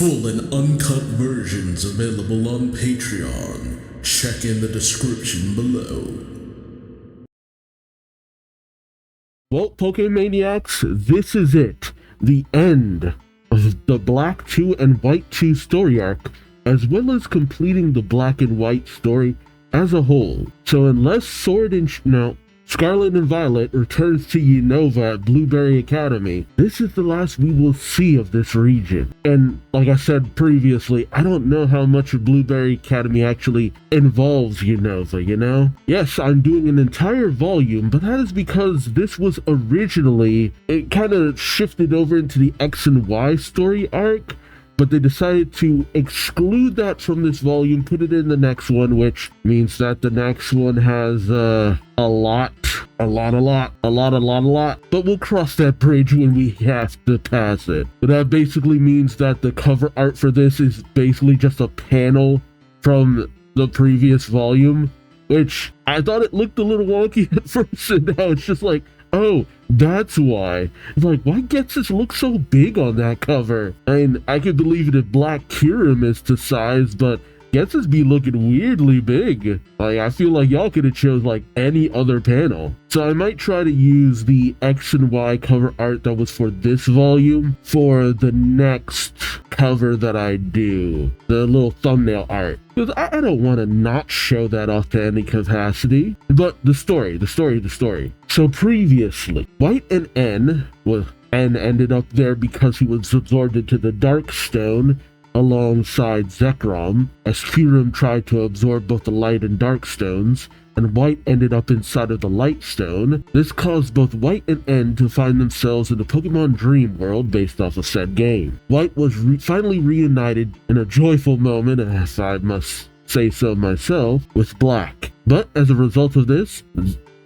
Full and uncut versions available on Patreon. Check in the description below. Well, Pokemaniacs, this is it. The end of the Black 2 and White 2 story arc, as well as completing the Black and White story as a whole. So unless Scarlet and Violet returns to Unova at Blueberry Academy, this is the last we will see of this region. And like I said previously, I don't know how much of Blueberry Academy actually involves Unova, you know? Yes, I'm doing an entire volume, but that is because this was originally, it kind of shifted over into the X and Y story arc, but they decided to exclude that from this volume, put it in the next one, which means that the next one has a lot. But we'll cross that bridge when we have to pass it. But that basically means that the cover art for this is basically just a panel from the previous volume, which I thought it looked a little wonky at first, and now it's just like, oh, that's why. Like, why Getsus look so big on that cover? I mean, I could believe it if Black Kyurem is to size, but Getsus be looking weirdly big. Like, I feel like y'all could have chose like any other panel. So I might try to use the X and Y cover art that was for this volume for the next cover that I do. The little thumbnail art. Because I don't want to not show that off to any capacity. But the story. So previously, White and N ended up there because he was absorbed into the Dark Stone alongside Zekrom, as Kyurem tried to absorb both the Light and Dark Stones, and White ended up inside of the Light Stone. This caused both White and N to find themselves in the Pokemon Dream World based off of said game. White was finally reunited in a joyful moment, as I must say so myself, with Black. But as a result of this,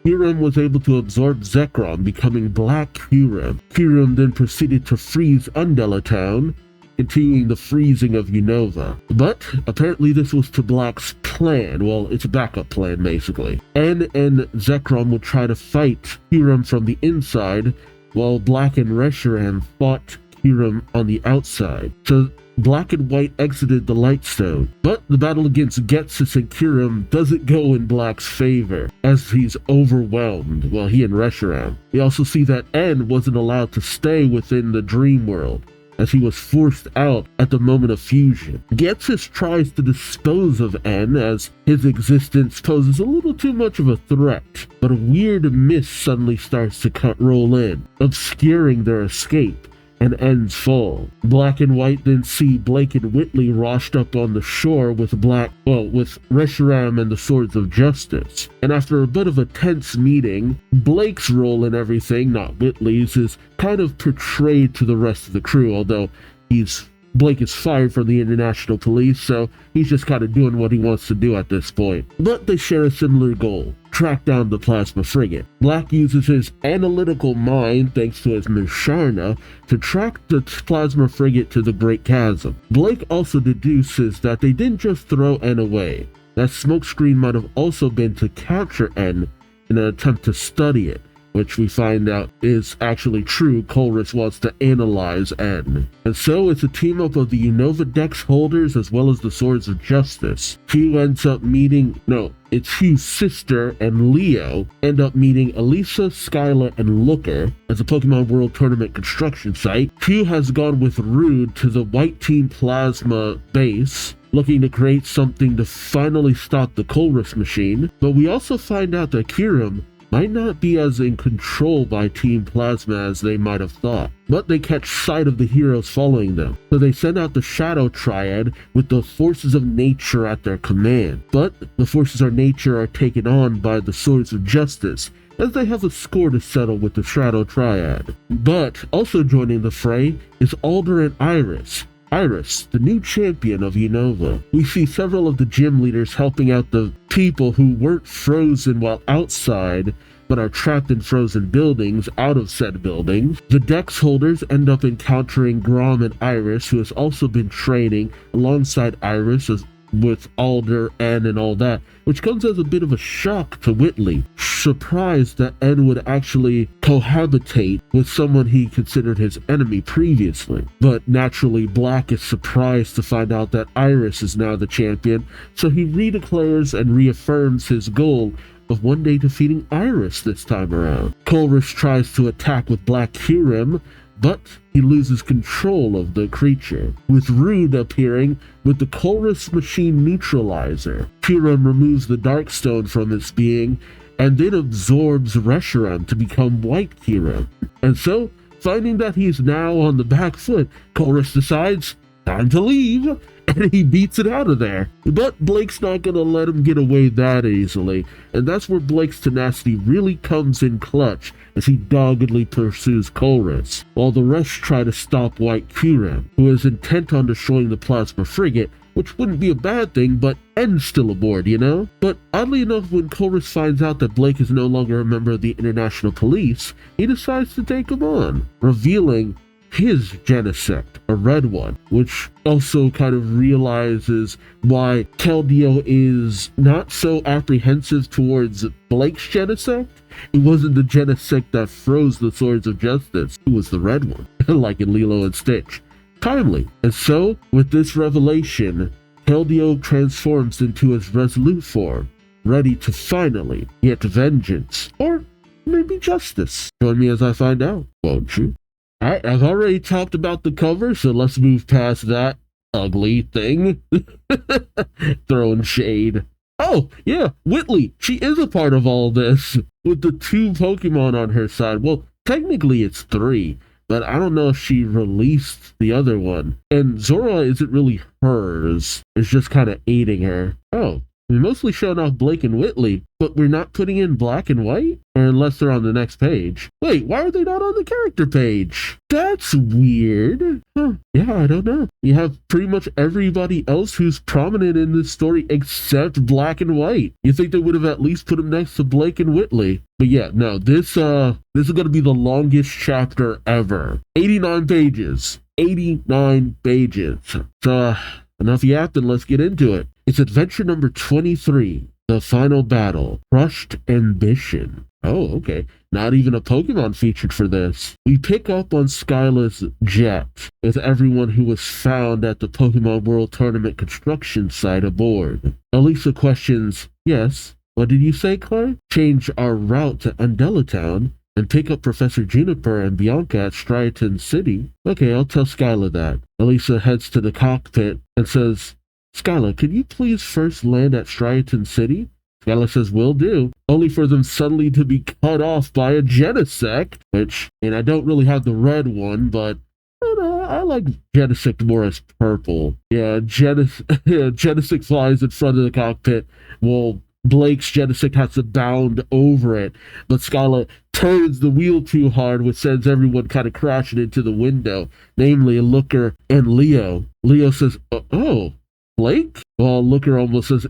Kyurem was able to absorb Zekrom, becoming Black Kyurem. Kyurem then proceeded to freeze Undella Town, continuing the freezing of Unova. But apparently this was to Black's plan. Well, it's a backup plan, basically. N and Zekrom would try to fight Kyurem from the inside, while Black and Reshiram fought Kyurem on the outside. So Black and White exited the Light Stone, but the battle against Getsus and Kyurem doesn't go in Black's favor, as he's overwhelmed, well, he and Reshiram. We also see that N wasn't allowed to stay within the Dream World, as he was forced out at the moment of fusion. Getsus tries to dispose of N, as his existence poses a little too much of a threat, but a weird mist suddenly starts to roll in, obscuring their escape and N's fall. Black and White then see Blake and Whitley washed up on the shore with Reshiram and the Swords of Justice. And after a bit of a tense meeting, Blake's role in everything, not Whitley's, is kind of portrayed to the rest of the crew, although Blake is fired from the International Police, so he's just kind of doing what he wants to do at this point. But they share a similar goal: track down the plasma frigate. Black uses his analytical mind, thanks to his Musharna, to track the plasma frigate to the Great Chasm. Blake also deduces that they didn't just throw N away. That smokescreen might have also been to capture N in an attempt to study it, which we find out is actually true. Colress wants to analyze N. And so it's a team up of the Unova Dex holders as well as the Swords of Justice. Hugh's sister and Leo end up meeting Elisa, Skyla, and Looker at the Pokemon World Tournament construction site. Hugh has gone with Rude to the White Team Plasma base, looking to create something to finally stop the Colress machine. But we also find out that Kyurem might not be as in control by Team Plasma as they might have thought, but they catch sight of the heroes following them, so they send out the Shadow Triad with the forces of nature at their command. But the forces of nature are taken on by the Swords of Justice, as they have a score to settle with the Shadow Triad. But also joining the fray is Alder and Iris, the new champion of Unova. We see several of the gym leaders helping out the people who weren't frozen while outside, but are trapped in frozen buildings out of said buildings. The Dex holders end up encountering Grom and Iris, who has also been training alongside Iris with Alder, N, and all that, which comes as a bit of a shock to Whitley, surprised that N would actually cohabitate with someone he considered his enemy previously. But naturally, Black is surprised to find out that Iris is now the champion, so he redeclares and reaffirms his goal of one day defeating Iris this time around. Colress tries to attack with Black Kyurem, but he loses control of the creature, with Rude appearing with the Colress machine neutralizer. Kyurem removes the Darkstone from its being and then absorbs Reshiram to become White Kyurem. And so, finding that he's now on the back foot, Colress decides, time to leave, and he beats it out of there. But Blake's not gonna let him get away that easily, and that's where Blake's tenacity really comes in clutch as he doggedly pursues Colress, while the rest try to stop White Kyurem, who is intent on destroying the plasma frigate, which wouldn't be a bad thing, but N's still aboard, you know? But oddly enough, when Colress finds out that Blake is no longer a member of the International Police, he decides to take him on, revealing his Genesect, a red one, which also kind of realizes why Keldeo is not so apprehensive towards Blake's Genesect. It wasn't the Genesect that froze the Swords of Justice, it was the red one, like in Lilo and Stitch. Timely. And so, with this revelation, Keldeo transforms into his resolute form, ready to finally get vengeance, or maybe justice. Join me as I find out, won't you? Alright, I've already talked about the cover, so let's move past that ugly thing. Throwing shade. Oh, yeah, Whitley, she is a part of all this, with the 2 Pokemon on her side. Well, technically it's 3, but I don't know if she released the other one. And Zora isn't really hers, it's just kind of aiding her. Oh, we mostly showing off Blake and Whitley, but we're not putting in Black and White? Or unless they're on the next page. Wait, why are they not on the character page? That's weird. Huh, yeah, I don't know. You have pretty much everybody else who's prominent in this story except Black and White. You think they would have at least put them next to Blake and Whitley. But yeah, no, this is gonna be the longest chapter ever. 89 pages. 89 pages. So, enough yapping, let's get into it. It's adventure number 23, the final battle, Crushed Ambition. Oh, okay. Not even a Pokemon featured for this. We pick up on Skyla's jet, with everyone who was found at the Pokemon World Tournament construction site aboard. Elisa questions, yes, what did you say, Clay? Change our route to Undella Town and pick up Professor Juniper and Bianca at Striaton City. Okay, I'll tell Skyla that. Elisa heads to the cockpit and says, Skyla, could you please first land at Striaton City? Skyla says, will do, only for them suddenly to be cut off by a Genesect, which, and I don't really have the red one, but I like Genesect more as purple. Yeah, Genesect flies in front of the cockpit, while Blake's Genesect has to bound over it, but Skyla turns the wheel too hard, which sends everyone kind of crashing into the window, namely Looker and Leo. Leo says, oh, Blake? Well, Looker almost says,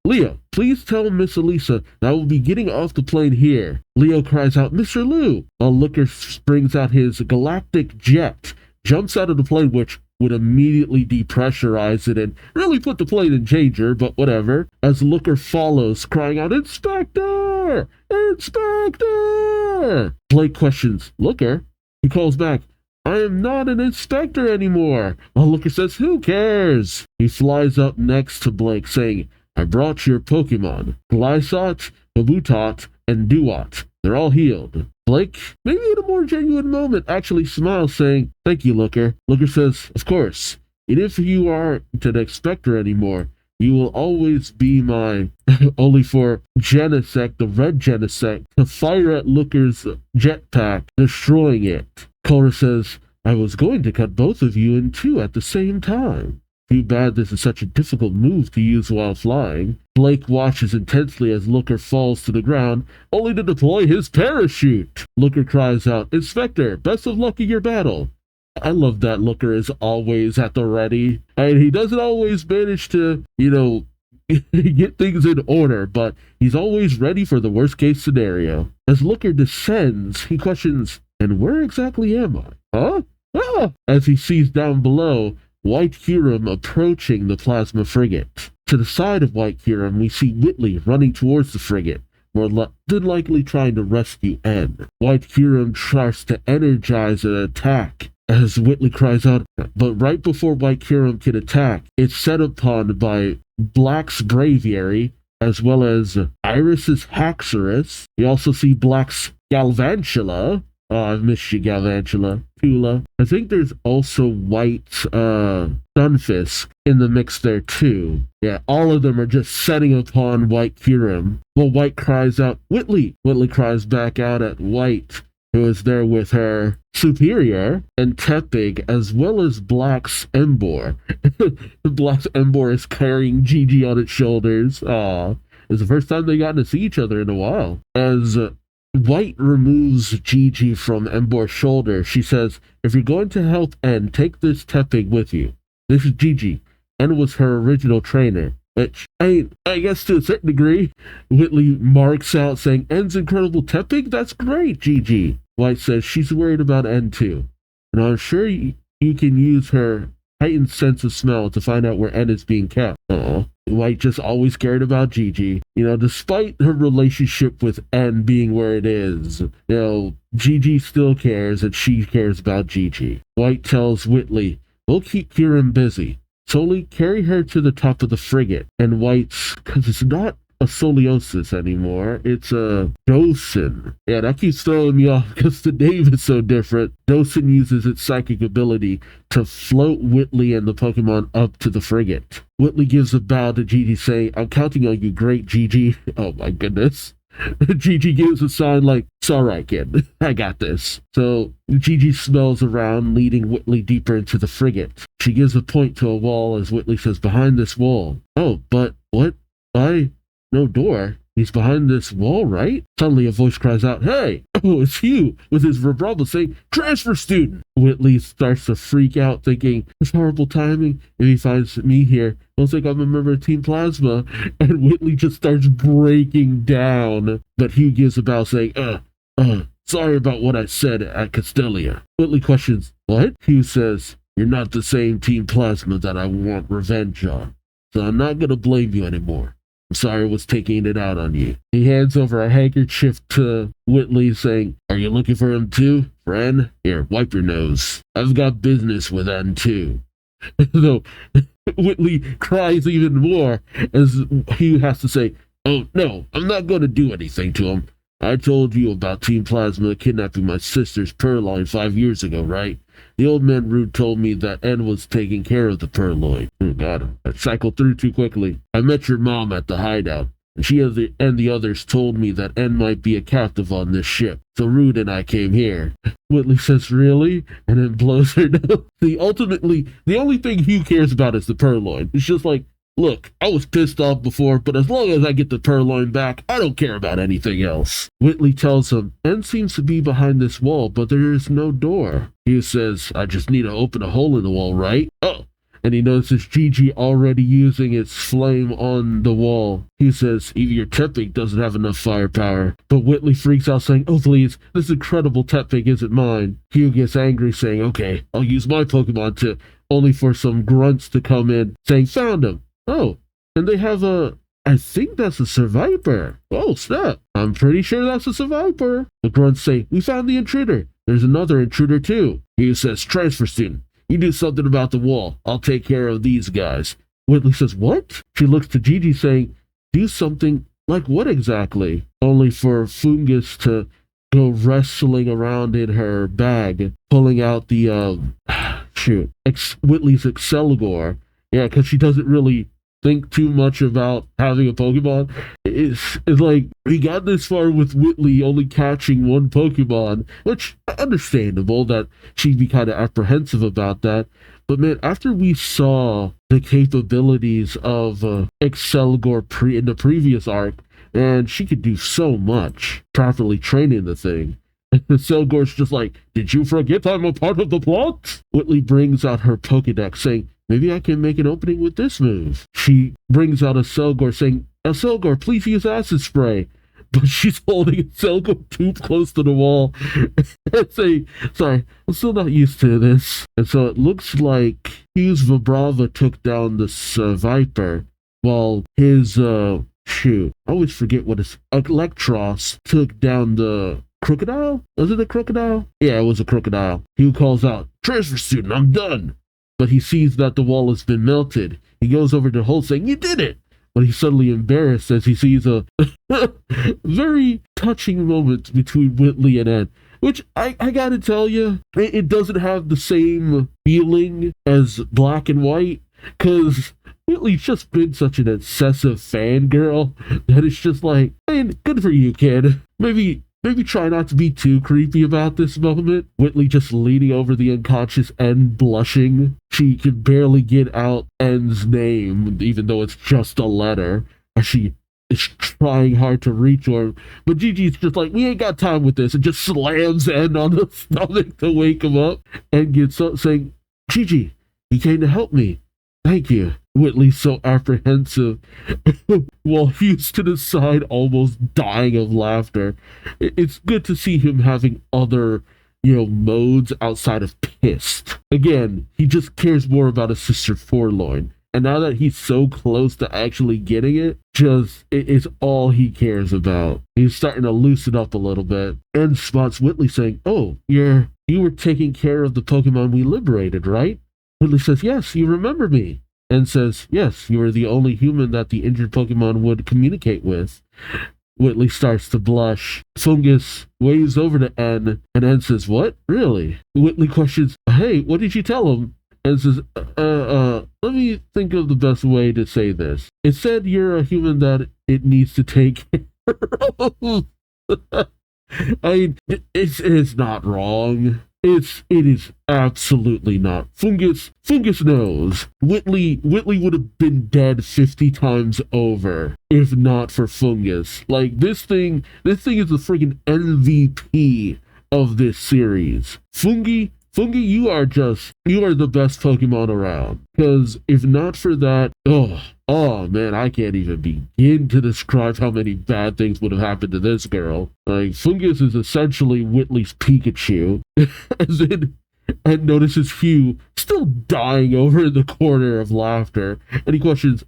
Leo, please tell Miss Elisa that I will be getting off the plane here. Leo cries out, Mr. Lou, while Looker springs out his galactic jet, jumps out of the plane, which would immediately depressurize it and really put the plane in danger, but whatever, as Looker follows, crying out, Inspector! Inspector! Blake questions, Looker? He calls back, I am not an inspector anymore. While Looker says, who cares? He flies up next to Blake, saying, I brought your Pokemon, Gliscott, Kabutot, and Duat. They're all healed. Blake, maybe in a more genuine moment, actually smiles, saying, thank you, Looker. Looker says, of course. And if you aren't an inspector anymore, you will always be my, only for Genesect, the red Genesect, to fire at Looker's jetpack, destroying it. Cora says, I was going to cut both of you in two at the same time. Too bad this is such a difficult move to use while flying. Blake watches intensely as Looker falls to the ground, only to deploy his parachute. Looker cries out, Inspector, best of luck in your battle. I love that Looker is always at the ready. And he doesn't always manage to, get things in order, but he's always ready for the worst case scenario. As Looker descends, he questions, and where exactly am I? Huh? Ah! As he sees down below, White Kyurem approaching the plasma frigate. To the side of White Kyurem, we see Whitley running towards the frigate, more than likely trying to rescue N. White Kyurem tries to energize an attack as Whitley cries out, but right before White Kyurem can attack, it's set upon by Black's Braviary, as well as Iris's Haxorus. We also see Black's Galvantula. Oh, I've missed you, Galvantula. Tula. I think there's also White's Stunfisk in the mix there too. Yeah, all of them are just setting upon White Kyurem. Well, White cries out, Whitley! Whitley cries back out at White, who is there with her superior and Tepig, as well as Black's Embor. Black's Embor is carrying Gigi on its shoulders. Aw, it's the first time they've gotten to see each other in a while. As White removes Gigi from Embor's shoulder, she says, if you're going to help N, take this Tepig with you. This is Gigi. N was her original trainer. Which, I guess to a certain degree, Whitley marks out saying, N's incredible Tepig? That's great, Gigi. White says she's worried about N too. And I'm sure you can use her heightened sense of smell to find out where N is being kept. Aww. White just always cared about Gigi. You know, despite her relationship with N being where it is, you know, Gigi still cares and she cares about Gigi. White tells Whitley, we'll keep Kyurem busy. Solely carry her to the top of the frigate. And White's, because it's not a Soleosis anymore, it's a Docin. Yeah, that keeps throwing me off because the name is so different. Docin uses its psychic ability to float Whitley and the Pokemon up to the frigate. Whitley gives a bow to Gigi saying, I'm counting on you, great Gigi. Oh my goodness. Gigi gives a sign like, it's alright, kid. I got this. So Gigi smells around, leading Whitley deeper into the frigate. She gives a point to a wall as Whitley says, behind this wall. Oh, but what? Why? No door. He's behind this wall, right? Suddenly a voice cries out, hey! Oh, it's you! With his vibrato saying, transfer student! Whitley starts to freak out, thinking, it's horrible timing. If he finds me here, he'll think I'm a member of Team Plasma. And Whitley just starts breaking down. But Hugh gives a bow saying, sorry about what I said at Castelia. Whitley questions, what? Hugh says, you're not the same Team Plasma that I want revenge on. So I'm not gonna blame you anymore. I'm sorry I was taking it out on you. He hands over a handkerchief to Whitley saying, are you looking for him too, friend? Here, wipe your nose. I've got business with N too. Though Whitley cries even more as he has to say, oh no, I'm not going to do anything to him. I told you about Team Plasma kidnapping my sister's Purloin 5 years ago, right? The old man Rude told me that N was taking care of the Purloin. Oh god, I cycled through too quickly. I met your mom at the hideout, and she and the others told me that N might be a captive on this ship. So Rude and I came here. Whitley says, really? And then blows her nose. Ultimately, the only thing Hugh cares about is the Purloin. It's just like, look, I was pissed off before, but as long as I get the Purloin back, I don't care about anything else. Whitley tells him, N seems to be behind this wall, but there is no door. Hugh says, I just need to open a hole in the wall, right? Oh, and he notices Gigi already using its flame on the wall. Hugh says, even your Tepig doesn't have enough firepower. But Whitley freaks out saying, oh please, this incredible Tepig isn't mine. Hugh gets angry saying, okay, I'll use my Pokemon to, only for some grunts to come in saying, found him. Oh, and they have I think that's a survivor. Oh, snap. I'm pretty sure that's a survivor. The grunts say, we found the intruder. There's another intruder too. Hugh says, transfer student, you do something about the wall. I'll take care of these guys. Whitley says, what? She looks to Gigi saying, do something like what exactly? Only for Fungus to go wrestling around in her bag, pulling out the, Whitley's Excelgor. Yeah, because she doesn't really think too much about having a Pokemon. It's like, we got this far with Whitley only catching one Pokemon, which, understandable that she'd be kind of apprehensive about that. But man, after we saw the capabilities of Excelgor in the previous arc, and she could do so much, properly training the thing. Excelgor's just like, did you forget I'm a part of the plot? Whitley brings out her Pokedex saying, maybe I can make an opening with this move. She brings out a Selgor saying, Selgor, please use acid spray. But she's holding a Selgor too close to the wall and saying, sorry, I'm still not used to this. And so it looks like Hugh's Vibrava took down the Viper, while his, shoot, I always forget what his, Electros took down the crocodile? Was it a crocodile? Yeah, it was a crocodile. He calls out, "Transfer student, I'm done." But he sees that the wall has been melted. He goes over to Holt saying, "You did it!" But he's suddenly embarrassed as he sees a very touching moment between Whitley and Ed. Which, I gotta tell you, it doesn't have the same feeling as Black and White, because Whitley's just been such an obsessive fangirl that it's just like, man, good for you, kid. Maybe try not to be too creepy about this moment. Whitley just leaning over the unconscious N, blushing. She can barely get out N's name, even though it's just a letter, as she is trying hard to reach her. But Gigi's just like, we ain't got time with this, and just slams N on the stomach to wake him up, and gets up saying, "Gigi, you came to help me. Thank you." Whitley's so apprehensive while he's to the side almost dying of laughter. It's good to see him having other, modes outside of pissed. Again, he just cares more about his sister Forlorn. And now that he's so close to actually getting it, it's all he cares about. He's starting to loosen up a little bit. And spots Whitley saying, "Oh, you were taking care of the Pokemon we liberated, right?" Whitley says, "Yes, you remember me." And says, "Yes, you were the only human that the injured Pokemon would communicate with." Whitley starts to blush. Fungus waves over to N, and N says, "What? Really?" Whitley questions, "Hey, what did you tell him?" And says, let me think of the best way to say this. It said you're a human that it needs to take care of." I mean, it's not wrong. It is absolutely not. Fungus knows. Whitley would have been dead 50 times over if not for Fungus. Like, this thing is the friggin' MVP of this series. Fungi, you are the best Pokemon around. Because if not for that, oh man, I can't even begin to describe how many bad things would have happened to this girl. Like, Fungus is essentially Whitley's Pikachu. And notices Hugh still dying over in the corner of laughter. And he questions,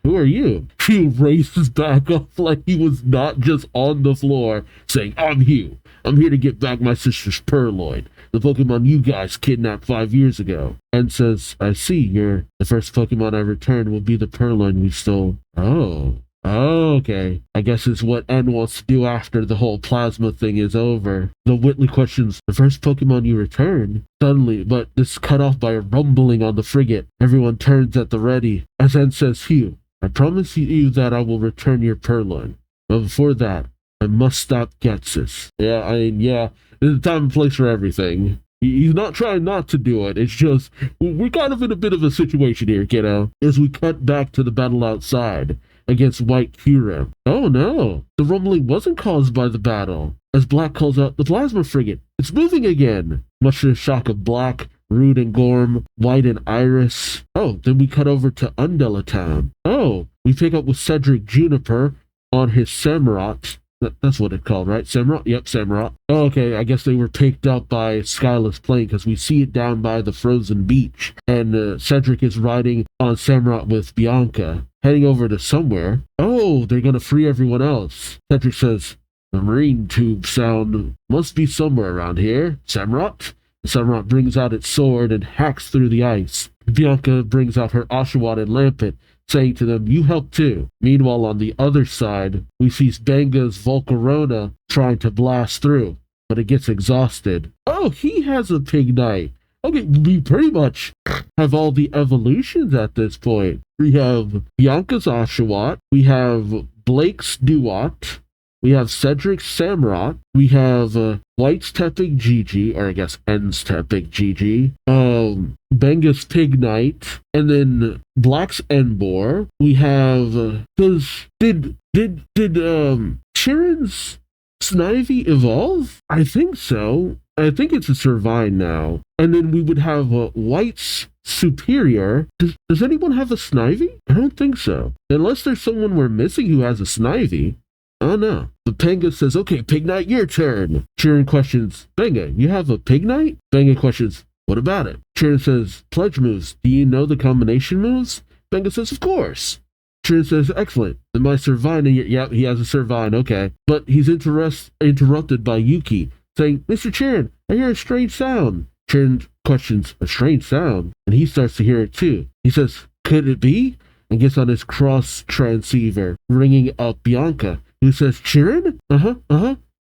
"Who are you?" Hugh races back up like he was not just on the floor, saying, "I'm Hugh. I'm here to get back my sister's Purloin, the Pokemon you guys kidnapped 5 years ago." And says, "I see, the first Pokemon I return will be the Purloin we stole." Oh, okay. I guess it's what N wants to do after the whole plasma thing is over. The Whitley questions, "The first Pokemon you return?" Suddenly, but this is cut off by a rumbling on the frigate. Everyone turns at the ready. As N says, "Hugh, I promise you that I will return your Purloin. But before that, I must stop Getsus." Yeah, there's a time and place for everything. He's not trying not to do it. It's just, we're kind of in a bit of a situation here, kiddo. As we cut back to the battle outside against White Kyurem. Oh no, the rumbling wasn't caused by the battle. As Black calls out, "The plasma frigate, it's moving again." Much to the shock of Black, Rude and Gorm, White and Iris. Oh, then we cut over to Undella Town. Oh, we pick up with Cedric Juniper on his Samurott. That's what it's called, right? Samurott? Yep, Samurott. Oh, okay, I guess they were picked up by Skyless Plane because we see it down by the frozen beach. And Cedric is riding on Samurott with Bianca, heading over to somewhere. Oh, they're going to free everyone else. Cedric says, "The marine tube sound must be somewhere around here. Samurott?" Samurott brings out its sword and hacks through the ice. Bianca brings out her Oshawott and Lampet, saying to them, "You help too." Meanwhile, on the other side, we see Spanga's Volcarona trying to blast through, but it gets exhausted. Oh, he has a Pignite. Okay, we pretty much have all the evolutions at this point. We have Bianca's Oshawott, we have Blake's Duott, we have Cedric's Samurott, we have White's Tepig Gigi, or I guess N's Tepig Gigi, Benga's Pignite, and then Black's Enbor. We have, did Chirin's Snivy evolve? I think so. I think it's a Servine now. And then we would have White's Superior. Does anyone have a Snivy? I don't think so. Unless there's someone we're missing who has a Snivy. Oh no. The Penga says, "Okay, Pignite, your turn." Chirin questions, "Benga, you have a Pignite?" Benga questions, "What about it?" Chirin says, "Pledge moves. Do you know the combination moves?" Benga says, "Of course." Chirin says, excellent. Am I Servine? Yeah, he has a Servine, okay. But he's interrupted by Yuki, saying, Mr. Chirin, I hear a strange sound. Chirin questions, a strange sound? And he starts to hear it too. He says, could it be? And gets on his cross transceiver, ringing up Bianca, who says, Chirin?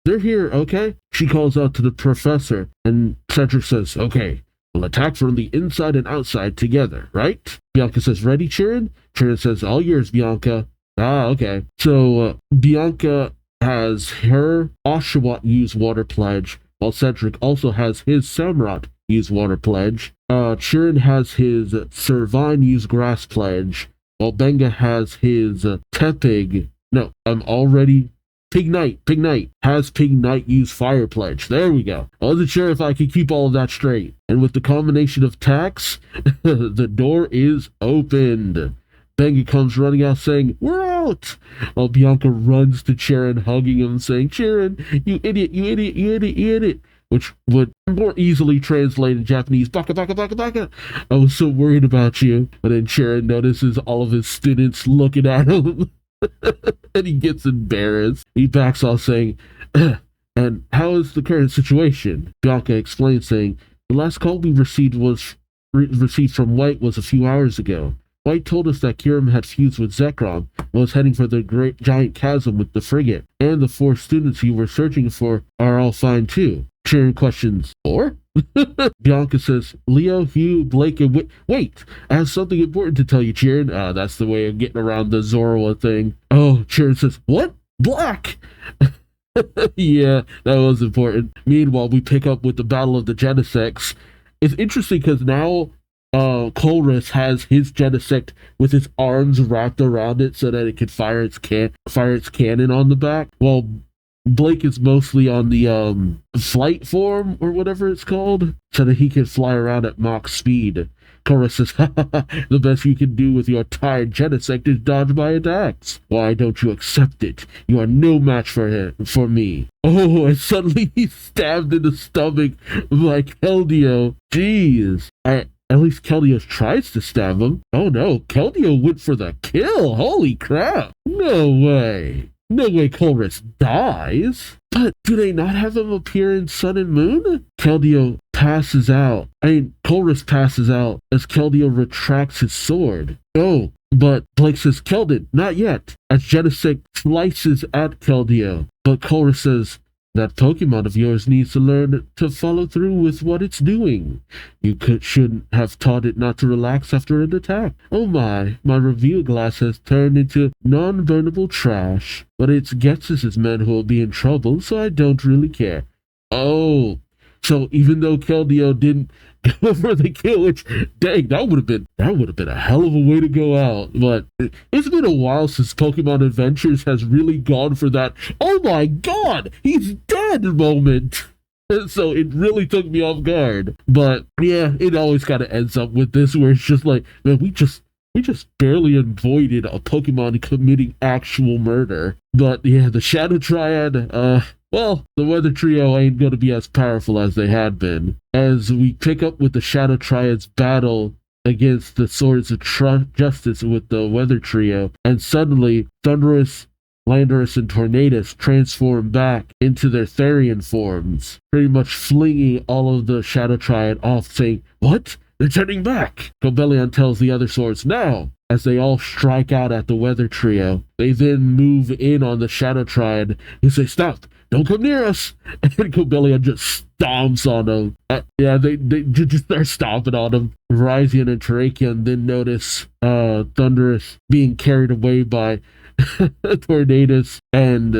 They're here, okay? She calls out to the professor, and Cedric says, okay, we'll attack from the inside and outside together, right? Bianca says, ready, Chirin? Chirin says, all yours, Bianca. Ah, okay. So, Bianca has her Oshawott use water pledge, while Cedric also has his Samurott use water pledge. Chirin has his Servine use grass pledge, while Benga has his Tepig. No, I'm already... Pignite has Pignite use fire pledge. There we go. I wasn't sure if I could keep all of that straight. And with the combination of attacks, the door is opened. Benga comes running out saying, we're out! While Bianca runs to Chirin, hugging him, saying, Chirin, you idiot, you idiot, you idiot, you idiot. Which would more easily translate in Japanese, baka, baka, baka, baka. I was so worried about you. But then Chirin notices all of his students looking at him. And he gets embarrassed. He backs off saying, and how is the current situation? Bianca explains saying, the last call we received from White was a few hours ago. White told us that Kirim had fused with Zekrom and was heading for the great giant chasm with the frigate, and the 4 students you were searching for are all fine too. Chirin questions, 4? Bianca says, Leo, Hugh, Blake, and wait, I have something important to tell you, Chirin. That's the way of getting around the Zorua thing. Oh, Chirin says, what? Black! Yeah, that was important. Meanwhile, we pick up with the Battle of the Genesects. It's interesting because now Colress has his Genesect with its arms wrapped around it so that it could fire its cannon on the back, while Blake is mostly on the flight form or whatever it's called, so that he can fly around at Mach speed. Korra says, the best you can do with your tired Genesect is dodge my attacks. Why don't you accept it? You are no match for me. Oh, and suddenly he's stabbed in the stomach by Keldeo. Jeez. At least Keldeo tries to stab him. Oh no, Keldeo went for the kill. Holy crap. No way. No way Colress dies. But do they not have him appear in Sun and Moon? Keldeo passes out. Colress passes out as Keldeo retracts his sword. Oh, but Blake says, Keldon, not yet, as Genesect slices at Keldeo. But Colress says, that Pokemon of yours needs to learn to follow through with what it's doing. You shouldn't have taught it not to relax after an attack. Oh my reveal glass has turned into non-burnable trash. But it's Ghetsis' men who will be in trouble, so I don't really care. Oh, so even though Keldeo didn't go for the kill, which, dang, that would have been a hell of a way to go out. But it's been a while since Pokemon Adventures has really gone for that, oh my god, he's dead moment. So it really took me off guard. But yeah, it always kind of ends up with this where it's just like, man, we just barely avoided a Pokemon committing actual murder. But yeah, the Shadow Triad, well, the Weather Trio ain't going to be as powerful as they had been. As we pick up with the Shadow Triad's battle against the Swords of Justice with the Weather Trio, and suddenly Thundurus, Landorus, and Tornadus transform back into their Therian forms, pretty much flinging all of the Shadow Triad off, saying, what? They're turning back! Cobelion tells the other swords, now! As they all strike out at the Weather Trio. They then move in on the Shadow Triad and say, stop! Don't come near us! And Cobelion just stomps on them. They just start stomping on them. Ryzian and Terrakion then notice Thundurus being carried away by Tornadus and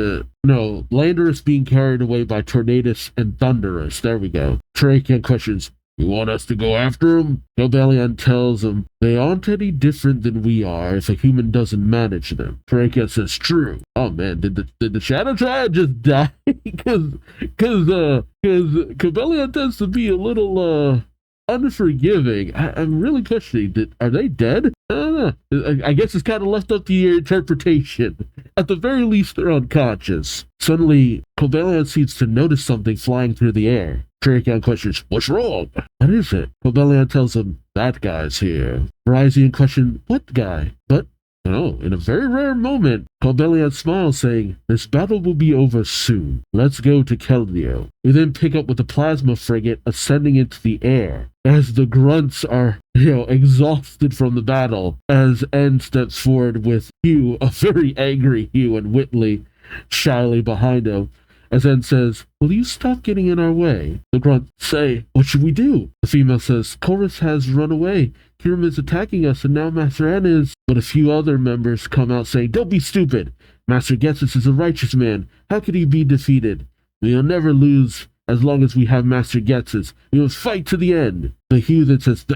Landorus being carried away by Tornadus and Thundurus. There we go. Terrakion questions, you want us to go after him? Cobelion tells him they aren't any different than we are if a human doesn't manage them. Terrakion says, true. Oh man, did the Shadow Triad just die? Because Cobelion tends to be a little unforgiving. I'm really questioning, are they dead? I don't know. I guess it's kind of left up to your interpretation. At the very least, they're unconscious. Suddenly, Cobelion seems to notice something flying through the air. Terrakion questions, what's wrong? What is it? Cobelion tells him, that guy's here. Ryzian questions, what guy? But Oh, in a very rare moment, Corbellion smiles, saying, "This battle will be over soon. Let's go to Keldeo." We then pick up with the plasma frigate ascending into the air. As the grunts are, exhausted from the battle, as N steps forward with Hugh, a very angry Hugh, and Whitley shyly behind him. As N says, "Will you stop getting in our way?" The grunts say, "What should we do?" The female says, "Chorus has run away. Kirim is attacking us, and now Master N is..." But a few other members come out saying, "Don't be stupid. Master Getsus is a righteous man. How could he be defeated? We'll never lose as long as we have Master Getsus. We must fight to the end." The Hugh then says,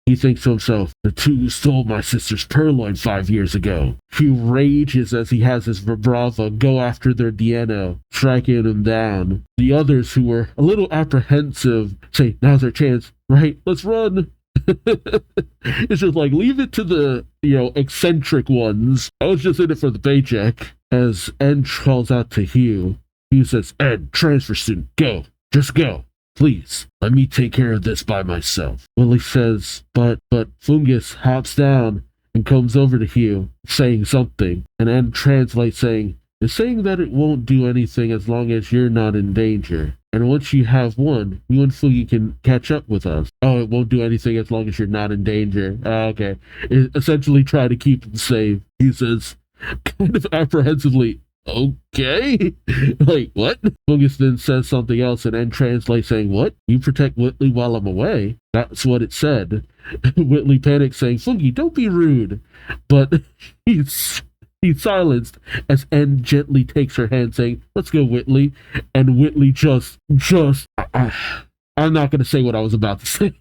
He thinks to himself, "The two who stole my sister's purloin 5 years ago." Hugh rages as he has his Vibrava go after their Dieno, striking him down. The others, who were a little apprehensive, say, "Now's our chance, right? Let's run." It's just like, leave it to the, eccentric ones. I was just in it for the paycheck. As Ed calls out to Hugh, Hugh says, "Ed, transfer student, go. Just go. Please, let me take care of this by myself." Willie says, but Fungus hops down and comes over to Hugh, saying something, and Ed translates, saying, "It's saying that it won't do anything as long as you're not in danger. And once you have won, you and Fugi can catch up with us." Oh, it won't do anything as long as you're not in danger. Okay. It essentially try to keep him safe. He says, kind of apprehensively, "Okay." Like, what? Fungus then says something else and then translates, saying, "What? You protect Whitley while I'm away?" That's what it said. Whitley panics, saying, "Fungi, don't be rude." But he's silenced as N gently takes her hand, saying, "Let's go, Whitley." And Whitley I'm not going to say what I was about to say.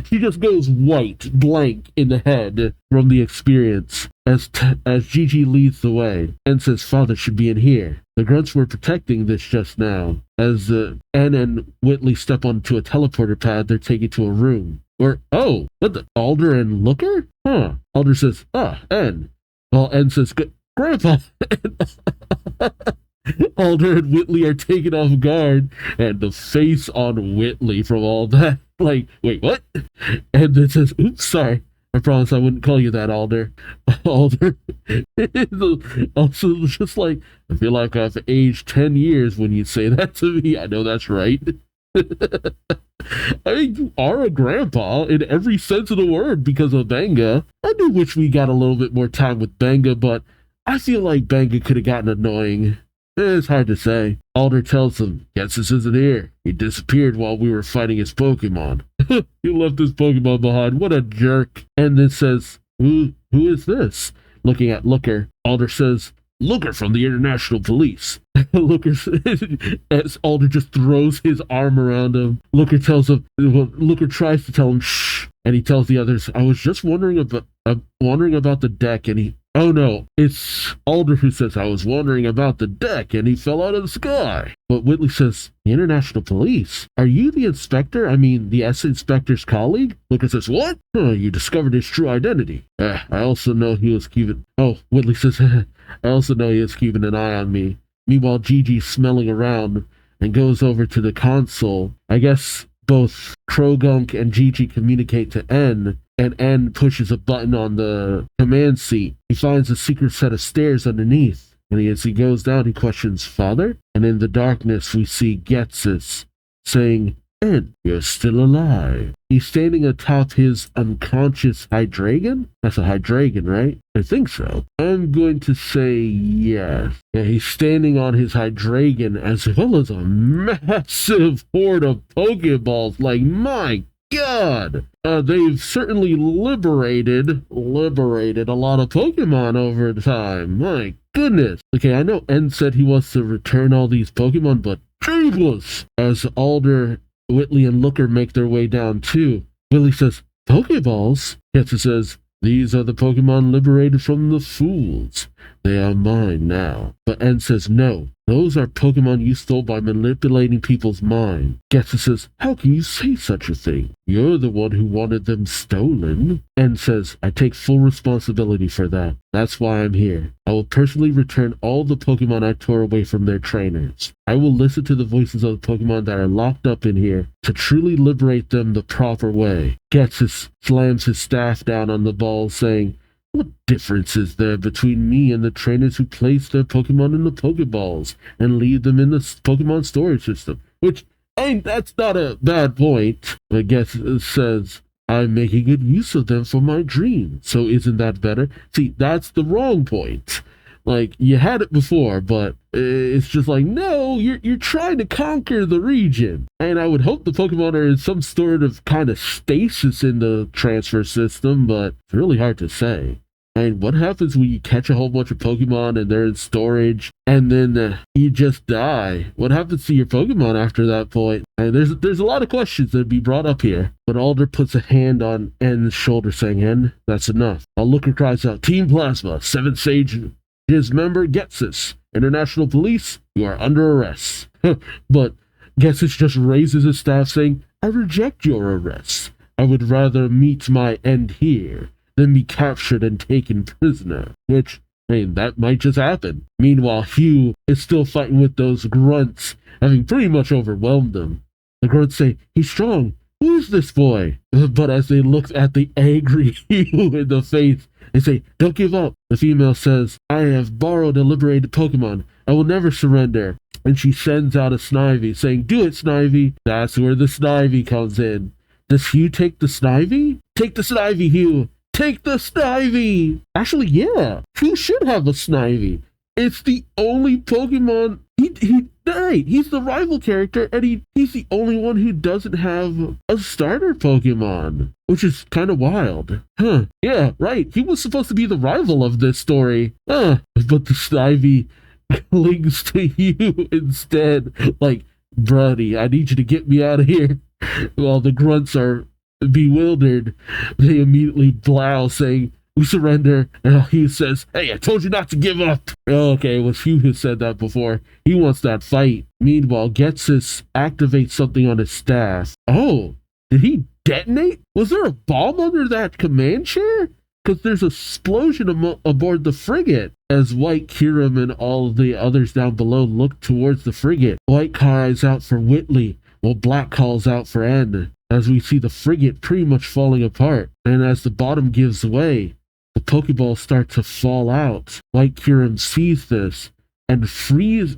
She just goes white, blank in the head from the experience as Gigi leads the way and says, "Father should be in here." The grunts were protecting this just now. As N and Whitley step onto a teleporter pad, they're taken to a room. What the? Alder and Looker? Huh. Alder says, N. While N says, "Grandpa." Alder and Whitley are taken off guard, and the face on Whitley from all that. Like, wait, what? And then says, "Oops, sorry. I promise I wouldn't call you that, Alder." Alder also just like, "I feel like I've aged 10 years when you say that to me." I know that's right. I mean, you are a grandpa in every sense of the word because of Benga. I do wish we got a little bit more time with Benga, but I feel like Benga could have gotten annoying. It's hard to say. Alder tells them, "Getsus isn't here. He disappeared while we were fighting his Pokemon." He left his Pokemon behind. What a jerk. And then says, who is this?" Looking at Looker, Alder says, "Looker from the International Police." Looker, as Alder just throws his arm around him. Looker tries to tell him, "Shh." And he tells the others, "I was just wondering about the deck," and he... Oh no, it's Alder who says, "I was wondering about the deck and he fell out of the sky." But Whitley says, "The International Police? Are you the inspector? I mean, the S-Inspector's colleague?" Looker says, "What? You discovered his true identity." I also know he was keeping... Oh, Whitley says, "I also know he was keeping an eye on me." Meanwhile, Gigi's smelling around and goes over to the console. I guess both Krogunk and Gigi communicate to N, and N pushes a button on the command seat. He finds a secret set of stairs underneath, and as he goes down, he questions, "Father?" And in the darkness, we see Getsus saying, "N, you're still alive." He's standing atop his unconscious Hydreigon? That's a Hydreigon, right? I think so. I'm going to say yes. Yeah, he's standing on his Hydreigon as well as a massive horde of Pokeballs. Like, my God! They've certainly liberated a lot of Pokemon over time. My goodness. Okay, I know N said he wants to return all these Pokemon, but Jesus! As Alder, Whitley, and Looker make their way down too, Willie says, "Pokeballs?" Getsu says, "These are the Pokemon liberated from the fools. They are mine now. But N says, no, those are Pokemon you stole by manipulating people's mind. Getsu says, how can you say such a thing? You're the one who wanted them stolen. N says, I take full responsibility for that. That's why I'm here. I will personally return all the Pokemon I tore away from their trainers. I will listen to the voices of the Pokemon that are locked up in here to truly liberate them the proper way. Getsu slams his staff down on the ball, saying, what difference is there between me and the trainers who place their Pokemon in the Pokeballs and leave them in the Pokemon storage system? Which, that's not a bad point. I guess it says, I'm making good use of them for my dream. So isn't that better? See, that's the wrong point. Like, you had it before, but it's just like, no, you're trying to conquer the region. And I would hope the Pokemon are in some sort of kind of stasis in the transfer system, but it's really hard to say. And what happens when you catch a whole bunch of Pokemon and they're in storage and then you just die? What happens to your Pokemon after that point? And there's a lot of questions that be brought up here. But Alder puts a hand on N's shoulder saying, N, that's enough. While Looker cries out, Team Plasma, 7th Sage, his member Getsus, International Police, you are under arrest. But Getsus just raises his staff saying, I reject your arrest. I would rather meet my end here than be captured and taken prisoner. Which, that might just happen. Meanwhile, Hugh is still fighting with those grunts, having pretty much overwhelmed them. The grunts say, he's strong. Who is this boy? But as they look at the angry Hugh in the face, they say, don't give up. The female says, I have borrowed a liberated Pokemon. I will never surrender. And she sends out a Snivy, saying, do it, Snivy. That's where the Snivy comes in. Does Hugh take the Snivy? Take the Snivy, Hugh. Take the Snivy! Actually, yeah. Hugh should have a Snivy. It's the only Pokemon... He's the rival character, and he's the only one who doesn't have a starter Pokemon. Which is kind of wild. Huh. Yeah, right. He was supposed to be the rival of this story. But the Snivy clings to you instead. Like, buddy, I need you to get me out of here. While the grunts are bewildered, they immediately blow, saying, we surrender. And Hugh says, hey, I told you not to give up. Okay, it was Hugh who said that before. He wants that fight. Meanwhile, Getsus activates something on his staff. Oh, did he detonate? Was there a bomb under that command chair? Because there's an explosion aboard the frigate. As White, Kirim, and all of the others down below look towards the frigate, White cries out for Whitley, while Black calls out for N. As we see the frigate pretty much falling apart, and as the bottom gives way, the Pokeballs start to fall out. White Kirim sees this and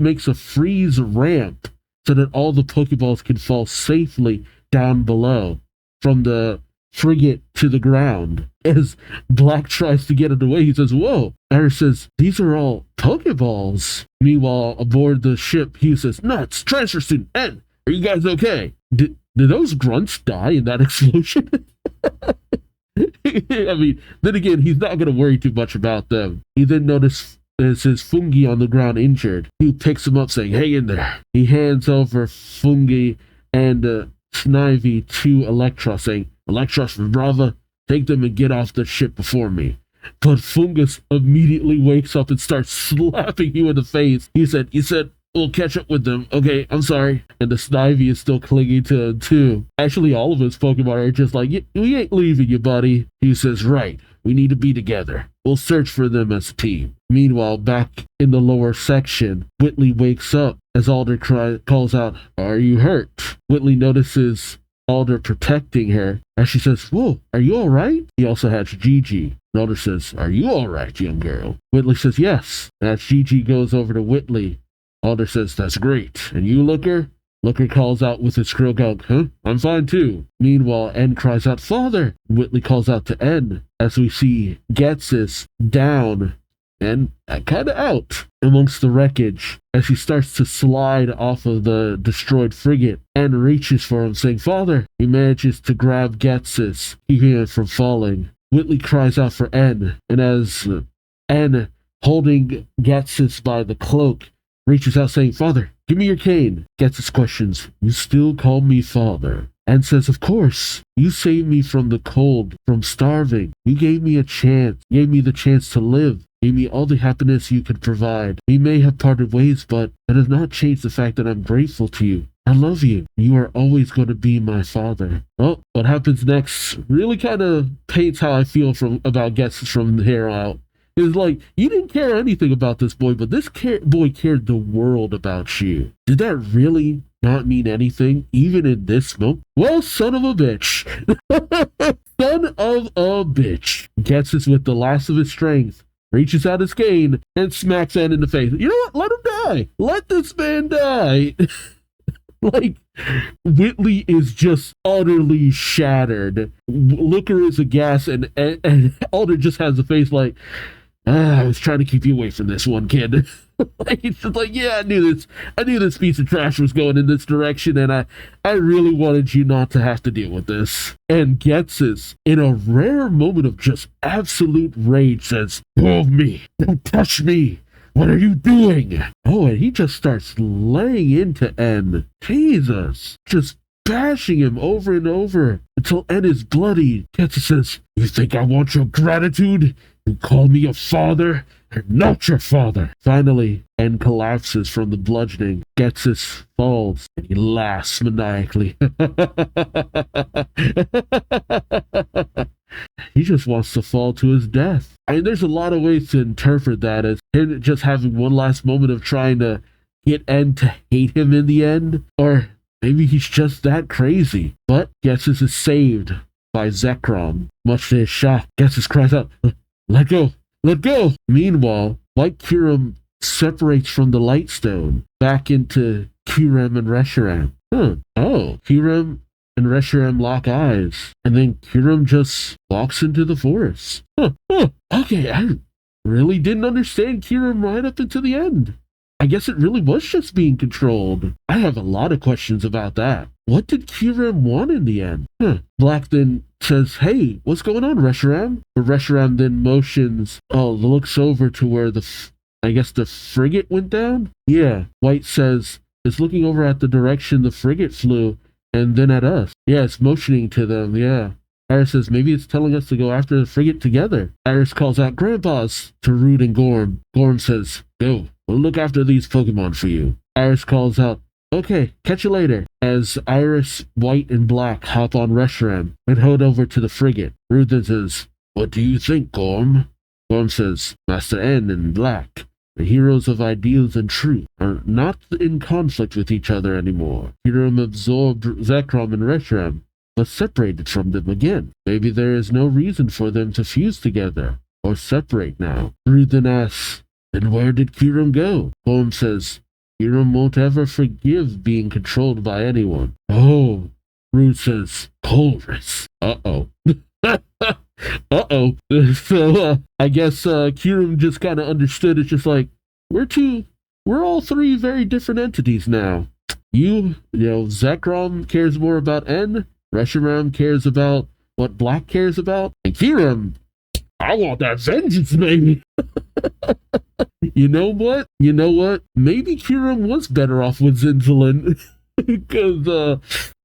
makes a freeze ramp so that all the Pokeballs can fall safely down below from the frigate to the ground. As Black tries to get it away, he says, whoa. Air says, these are all Pokeballs. Meanwhile, aboard the ship, he says, nuts, transfer student, N, are you guys okay? Did those grunts die in that explosion? I mean, then again, he's not going to worry too much about them. He then notices Fungi on the ground injured. He picks him up saying, hang in there. He hands over Fungi and Snivy to Electros, saying, Electros and Brava, take them and get off the ship before me. But Fungus immediately wakes up and starts slapping you in the face. He said, we'll catch up with them. Okay, I'm sorry. And the Snivy is still clinging to him too. Actually, all of his Pokemon are just like, we ain't leaving you, buddy. He says, right, we need to be together. We'll search for them as a team. Meanwhile, back in the lower section, Whitley wakes up as Alder calls out, are you hurt? Whitley notices Alder protecting her as she says, whoa, are you all right? He also has Gigi. And Alder says, are you all right, young girl? Whitley says, yes. And as Gigi goes over to Whitley, Alder says, that's great. And you, Looker? Looker calls out with his shrill gunk, huh? I'm fine too. Meanwhile, N cries out, Father! Whitley calls out to N as we see Getsus down and kind of out amongst the wreckage as he starts to slide off of the destroyed frigate. N reaches for him, saying, Father! He manages to grab Getsus, keeping him from falling. Whitley cries out for N, and as N, holding Getsus by the cloak, reaches out saying, Father, give me your cane. Getsus questions, you still call me father? And says, of course. You saved me from the cold, from starving. You gave me a chance. You gave me the chance to live. gave me all the happiness you could provide. We may have parted ways, but that does not change the fact that I'm grateful to you. I love you. You are always going to be my father. Well, what happens next really kind of paints how I feel about Getsus from here out. It's like, you didn't care anything about this boy, but this boy cared the world about you. Did that really not mean anything, even in this moment? Well, son of a bitch. Son of a bitch. Getsus, with the last of his strength, reaches out his cane and smacks Anne in the face. You know what? Let him die. Let this man die. Like, Whitley is just utterly shattered. Looker is aghast, and Alder just has a face like, I was trying to keep you away from this one, kid. It's just like, yeah, I knew this piece of trash was going in this direction, and I really wanted you not to have to deal with this. And Getsus, in a rare moment of just absolute rage, says, "Go of me! Don't touch me! What are you doing?" Oh, and he just starts laying into N. Jesus. Just bashing him over and over until N is bloody. Getsus says, "You think I want your gratitude? You call me a father? I'm not your father." Finally, N collapses from the bludgeoning. Getsus falls, and he laughs maniacally. He just wants to fall to his death. I mean, there's a lot of ways to interpret that as him just having one last moment of trying to get N to hate him in the end, or maybe he's just that crazy. But Getsus is saved by Zekrom. Much to his shock, Getsus cries out, "Let go! Let go!" Meanwhile, White Kirim separates from the Lightstone back into Kirim and Reshiram. Oh, Kirim and Reshiram lock eyes, and then Kirim just walks into the forest. Okay, I really didn't understand Kirim right up until the end. I guess it really was just being controlled. I have a lot of questions about that. What did Kirim want in the end? Black then says, "Hey, what's going on, Reshiram?" But Reshiram then looks over to where the frigate went down? Yeah. White says, it's looking over at the direction the frigate flew, and then at us. Yeah, it's motioning to them, yeah. Iris says, maybe it's telling us to go after the frigate together. Iris calls out Grandpa's to Rude and Gorm. Gorm says, "Go, we'll look after these Pokemon for you." Iris calls out, "Okay, catch you later," as Iris, White, and Black hop on Reshiram and head over to the frigate. Rude then says, "What do you think, Gorm?" Gorm says, "Master N and Black, the heroes of ideals and truth, are not in conflict with each other anymore. Kirim absorbed Zekrom and Reshiram, but separated from them again. Maybe there is no reason for them to fuse together, or separate now." Rude then asks, "Then where did Kirim go?" Gorm says, "Kirim won't ever forgive being controlled by anyone." Oh, Rude says, "Colress." Uh-oh. Uh-oh. So, I guess Kirim just kind of understood. It's just like, we're all three very different entities now. Zekrom cares more about N, Reshiram cares about what Black cares about, and Kirim, I want that vengeance, baby. You know what? Maybe Kirim was better off with Zinzalin. Because,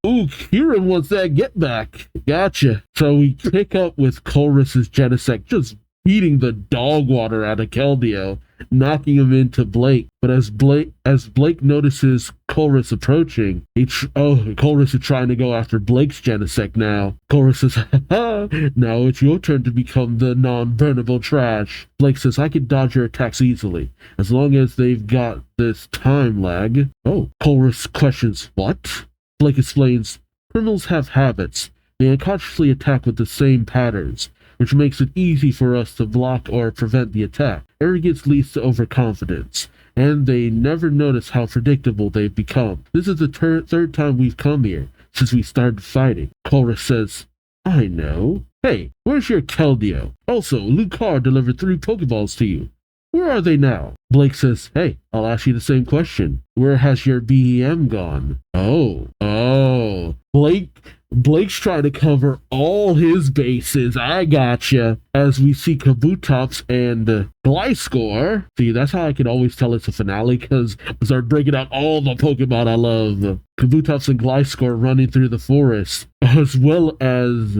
Kirim wants that get back. Gotcha. So we pick up with Colress's Genesect just beating the dog water out of Keldeo, knocking him into Blake. But as Blake notices Colress approaching, Colress is trying to go after Blake's Genesect now. Colress says, "Ha, now it's your turn to become the non-burnable trash." Blake says, "I can dodge your attacks easily, as long as they've got this time lag." Oh, Colress questions, "What?" Blake explains, "Criminals have habits. They unconsciously attack with the same patterns, which makes it easy for us to block or prevent the attack. Arrogance leads to overconfidence, and they never notice how predictable they've become. This is the third time we've come here since we started fighting." Colress says, "I know. Hey, where's your Keldeo? Also, Lucar delivered 3 Pokeballs to you. Where are they now?" Blake says, "Hey, I'll ask you the same question. Where has your BEM gone?" Oh. Blake's trying to cover all his bases. I gotcha. As we see Kabutops and Gliscor. See, that's how I can always tell it's a finale, because I start breaking out all the Pokemon I love. Kabutops and Gliscor running through the forest, as well as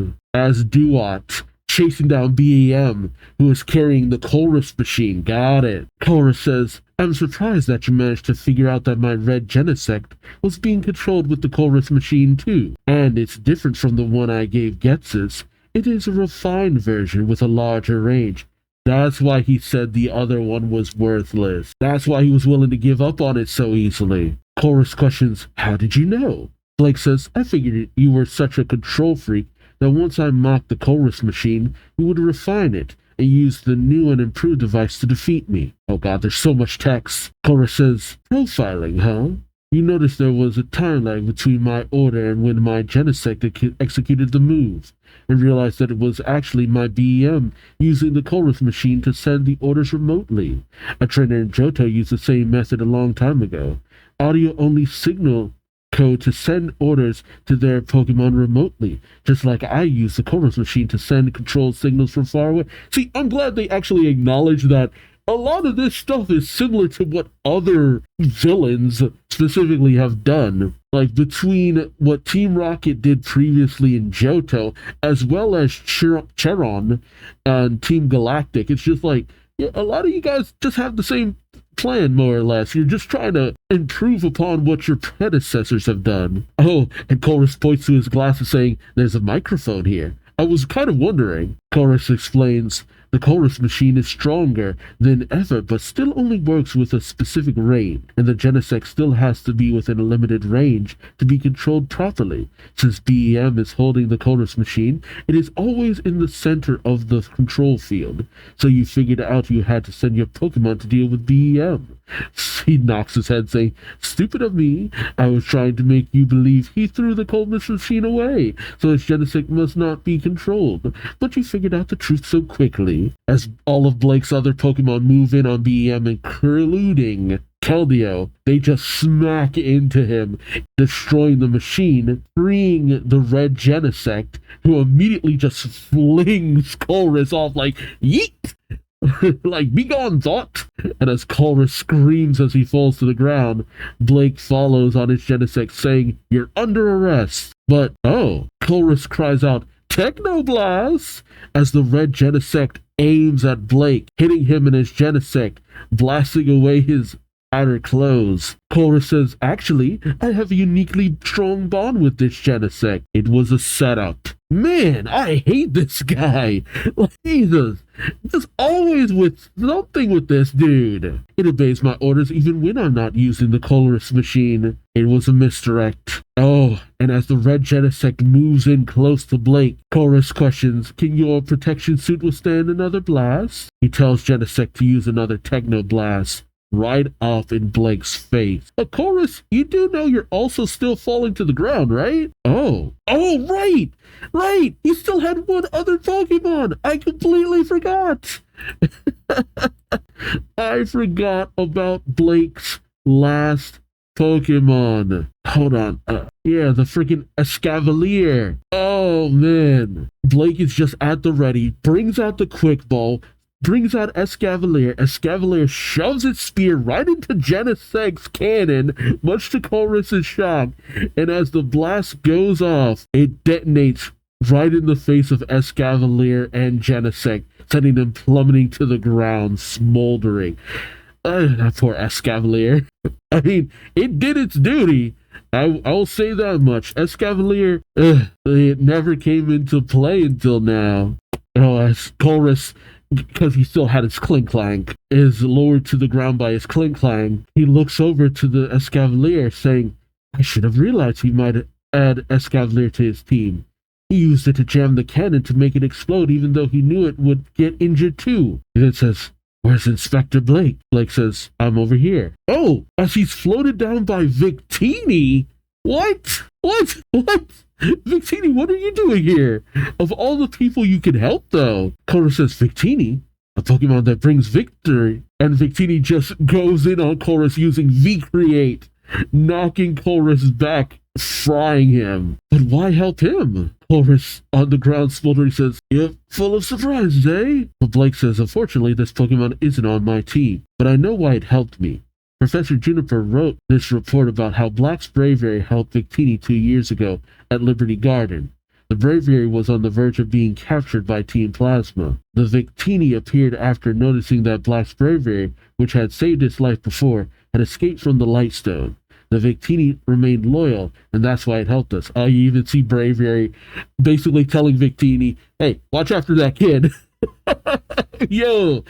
Duot chasing down BAM, who is carrying the Colress machine. Got it. Colress says, I'm surprised that you managed to figure out that my red Genesect was being controlled with the Colress machine too. And it's different from the one I gave Getz's. It is a refined version with a larger range. That's why he said the other one was worthless. That's why he was willing to give up on it so easily. Colress questions, how did you know? Blake says, I figured you were such a control freak that once I mocked the Colress machine, you would refine it and use the new and improved device to defeat me. Oh god, there's so much text. Colress says, profiling, huh? You noticed there was a time lag between my order and when my Genesect executed the move, and realized that it was actually my BEM using the Colress machine to send the orders remotely. A trainer in Johto used the same method a long time ago. Audio-only signal code to send orders to their Pokemon remotely, just like I use the Colress machine to send control signals from far away. See, I'm glad they actually acknowledge that a lot of this stuff is similar to what other villains specifically have done. Like between what Team Rocket did previously in Johto, as well as Cheron and Team Galactic. It's just like, yeah, a lot of you guys just have the same plan, more or less. You're just trying to improve upon what your predecessors have done. Oh, and Colress points to his glasses saying, there's a microphone here. I was kind of wondering. Colress explains, the Colress machine is stronger than ever, but still only works with a specific range, and the Genesect still has to be within a limited range to be controlled properly. Since BEM is holding the Colress machine, it is always in the center of the control field, so you figured out you had to send your Pokemon to deal with BEM. He knocks his head saying, stupid of me, I was trying to make you believe he threw the Colress machine away, so his Genesect must not be controlled, but you figured out the truth so quickly. As all of Blake's other Pokemon move in on BEM, including Keldeo, they just smack into him, destroying the machine, freeing the red Genesect, who immediately just flings Colress off like, yeet! Like, be gone, thought! And as Colress screams as he falls to the ground, Blake follows on his Genesect saying, you're under arrest. But, oh, Colress cries out, Technoblast! As the red Genesect aims at Blake, hitting him in his Genesect, blasting away his outer clothes. Colress says, actually, I have a uniquely strong bond with this Genesect. It was a setup. Man, I hate this guy. Jesus. Just always with something with this dude. It obeys my orders even when I'm not using the Colress machine. It was a misdirect. Oh, and as the red Genesect moves in close to Blake, Colress questions, can your protection suit withstand another blast? He tells Genesect to use another Techno Blast. Right off in Blake's face. Of course, you do know you're also still falling to the ground, right? Oh, right! Right! You still had one other Pokemon! I completely forgot! I forgot about Blake's last Pokemon. Hold on. Yeah, the freaking Escavalier. Oh, man. Blake is just at the ready, brings out the Quick Ball, brings out Escavalier. Escavalier shoves its spear right into Genesect's cannon, much to Colress's shock, and as the blast goes off, it detonates right in the face of Escavalier and Genesect, sending them plummeting to the ground, smoldering. That poor Escavalier. I mean, it did its duty. I'll say that much. Escavalier, it never came into play until now. Oh, as Colress, because he still had his Clink-Clank, is lowered to the ground by his Clink-Clank. He looks over to the Escavalier, saying, I should have realized he might add Escavalier to his team. He used it to jam the cannon to make it explode, even though he knew it would get injured too. He then says, where's Inspector Blake? Blake says, I'm over here. Oh, as he's floated down by Victini? What? Victini, what are you doing here? Of all the people you can help, though. Colress says, Victini? A Pokemon that brings victory. And Victini just goes in on Colress using V-Create, knocking Colress back, frying him. But why help him? Colress, on the ground smoldering, says, you're full of surprises, eh? But Blake says, unfortunately, this Pokemon isn't on my team, but I know why it helped me. Professor Juniper wrote this report about how Black's bravery helped Victini 2 years ago at Liberty Garden. The Braviary was on the verge of being captured by Team Plasma. The Victini appeared after noticing that Black's Braviary, which had saved its life before, had escaped from the Lightstone. The Victini remained loyal, and that's why it helped us. You even see Braviary basically telling Victini, hey, watch after that kid. yo,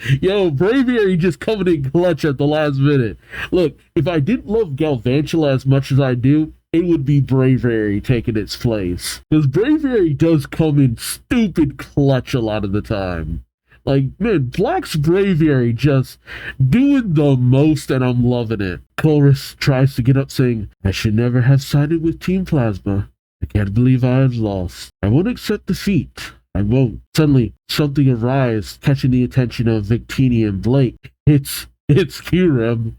Braviary just coming in clutch at the last minute. Look, if I didn't love Galvantula as much as I do, it would be Braviary taking its place. Because Braviary does come in stupid clutch a lot of the time. Like, man, Black's Braviary just doing the most, and I'm loving it. Chorus tries to get up saying, I should never have sided with Team Plasma. I can't believe I have lost. I won't accept defeat. I won't. Suddenly, something arrives, catching the attention of Victini and Blake. It's Kyurem,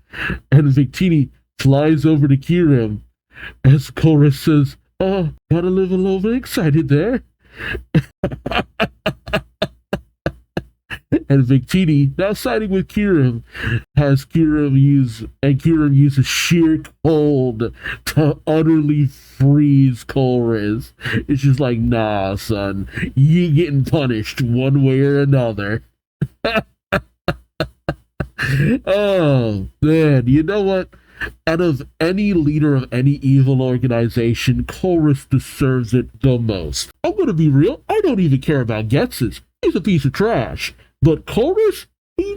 and Victini flies over to Kyurem as Chorus says, got a little overexcited there. And Victini, now siding with Kyurem, has Kyurem uses sheer cold to utterly freeze Chorus. It's just like, nah, son, you getting punished one way or another. Oh, man, you know what? Out of any leader of any evil organization, Chorus deserves it the most. I'm gonna be real, I don't even care about Ghetsis. He's a piece of trash. But Chorus, he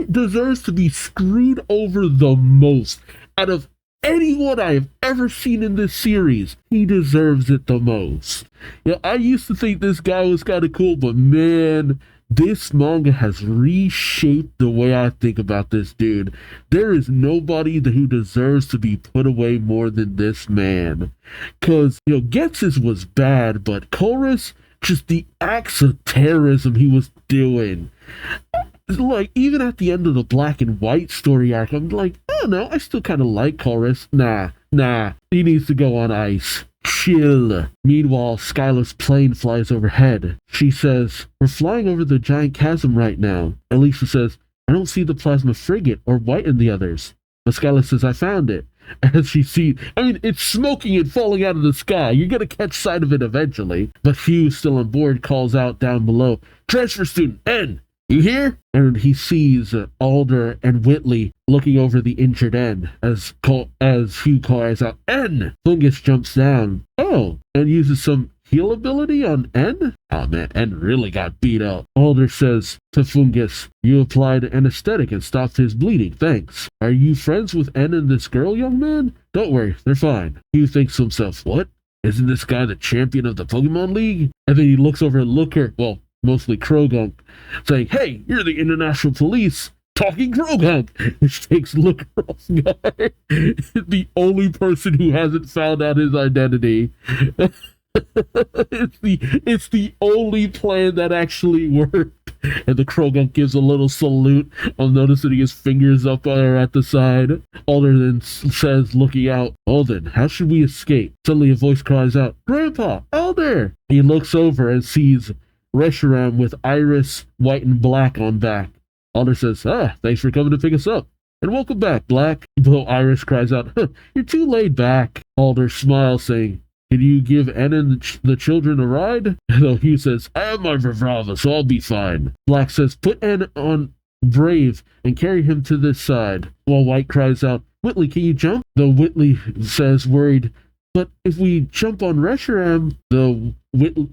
deserves to be screwed over the most. Out of anyone I have ever seen in this series, he deserves it the most. Yeah, I used to think this guy was kind of cool, but man, this manga has reshaped the way I think about this dude. There is nobody who deserves to be put away more than this man. Because, Ghetsis was bad, but Chorus, just the acts of terrorism he was doing. Like, even at the end of the Black and White story arc, I'm like, I don't know, I still kind of like Chorus. Nah, he needs to go on ice. Chill. Meanwhile, Skylar's plane flies overhead. She says, we're flying over the giant chasm right now. Elisa says, I don't see the plasma frigate or White and the others. But Skylar says, I found it. As she sees, it's smoking and falling out of the sky. You're gonna catch sight of it eventually. But Hugh, still on board, calls out down below, transfer student, N, you here? And he sees Alder and Whitley looking over the injured N as Hugh cries out, N! Fungus jumps down. Oh, and uses some heal ability on N? Oh man, N really got beat up. Alder says to Fungus, you applied anesthetic and stopped his bleeding, thanks. Are you friends with N and this girl, young man? Don't worry, they're fine. Hugh thinks to himself, what? Isn't this guy the champion of the Pokemon League? And then he looks over at Looker, well, mostly Krogunk, saying, hey, you're the International Police, talking Krogunk, which takes Looker off guard. The only person who hasn't found out his identity. It's the only plan that actually worked. And the Krogunk gives a little salute on noticing his fingers up there at the side. Alder then says, looking out, Alden, how should we escape? Suddenly a voice cries out, Grandpa, Alder! He looks over and sees Reshiram with Iris, White, and Black on back. Alder says, thanks for coming to pick us up. And welcome back, Black. Though Iris cries out, you're too laid back. Alder smiles, saying, can you give N and the children a ride? Though Hugh says, I have my Vibrava, so I'll be fine. Black says, put N on Brave and carry him to this side. While White cries out, Whitley, can you jump? Though Whitley says, worried, but if we jump on Reshiram, the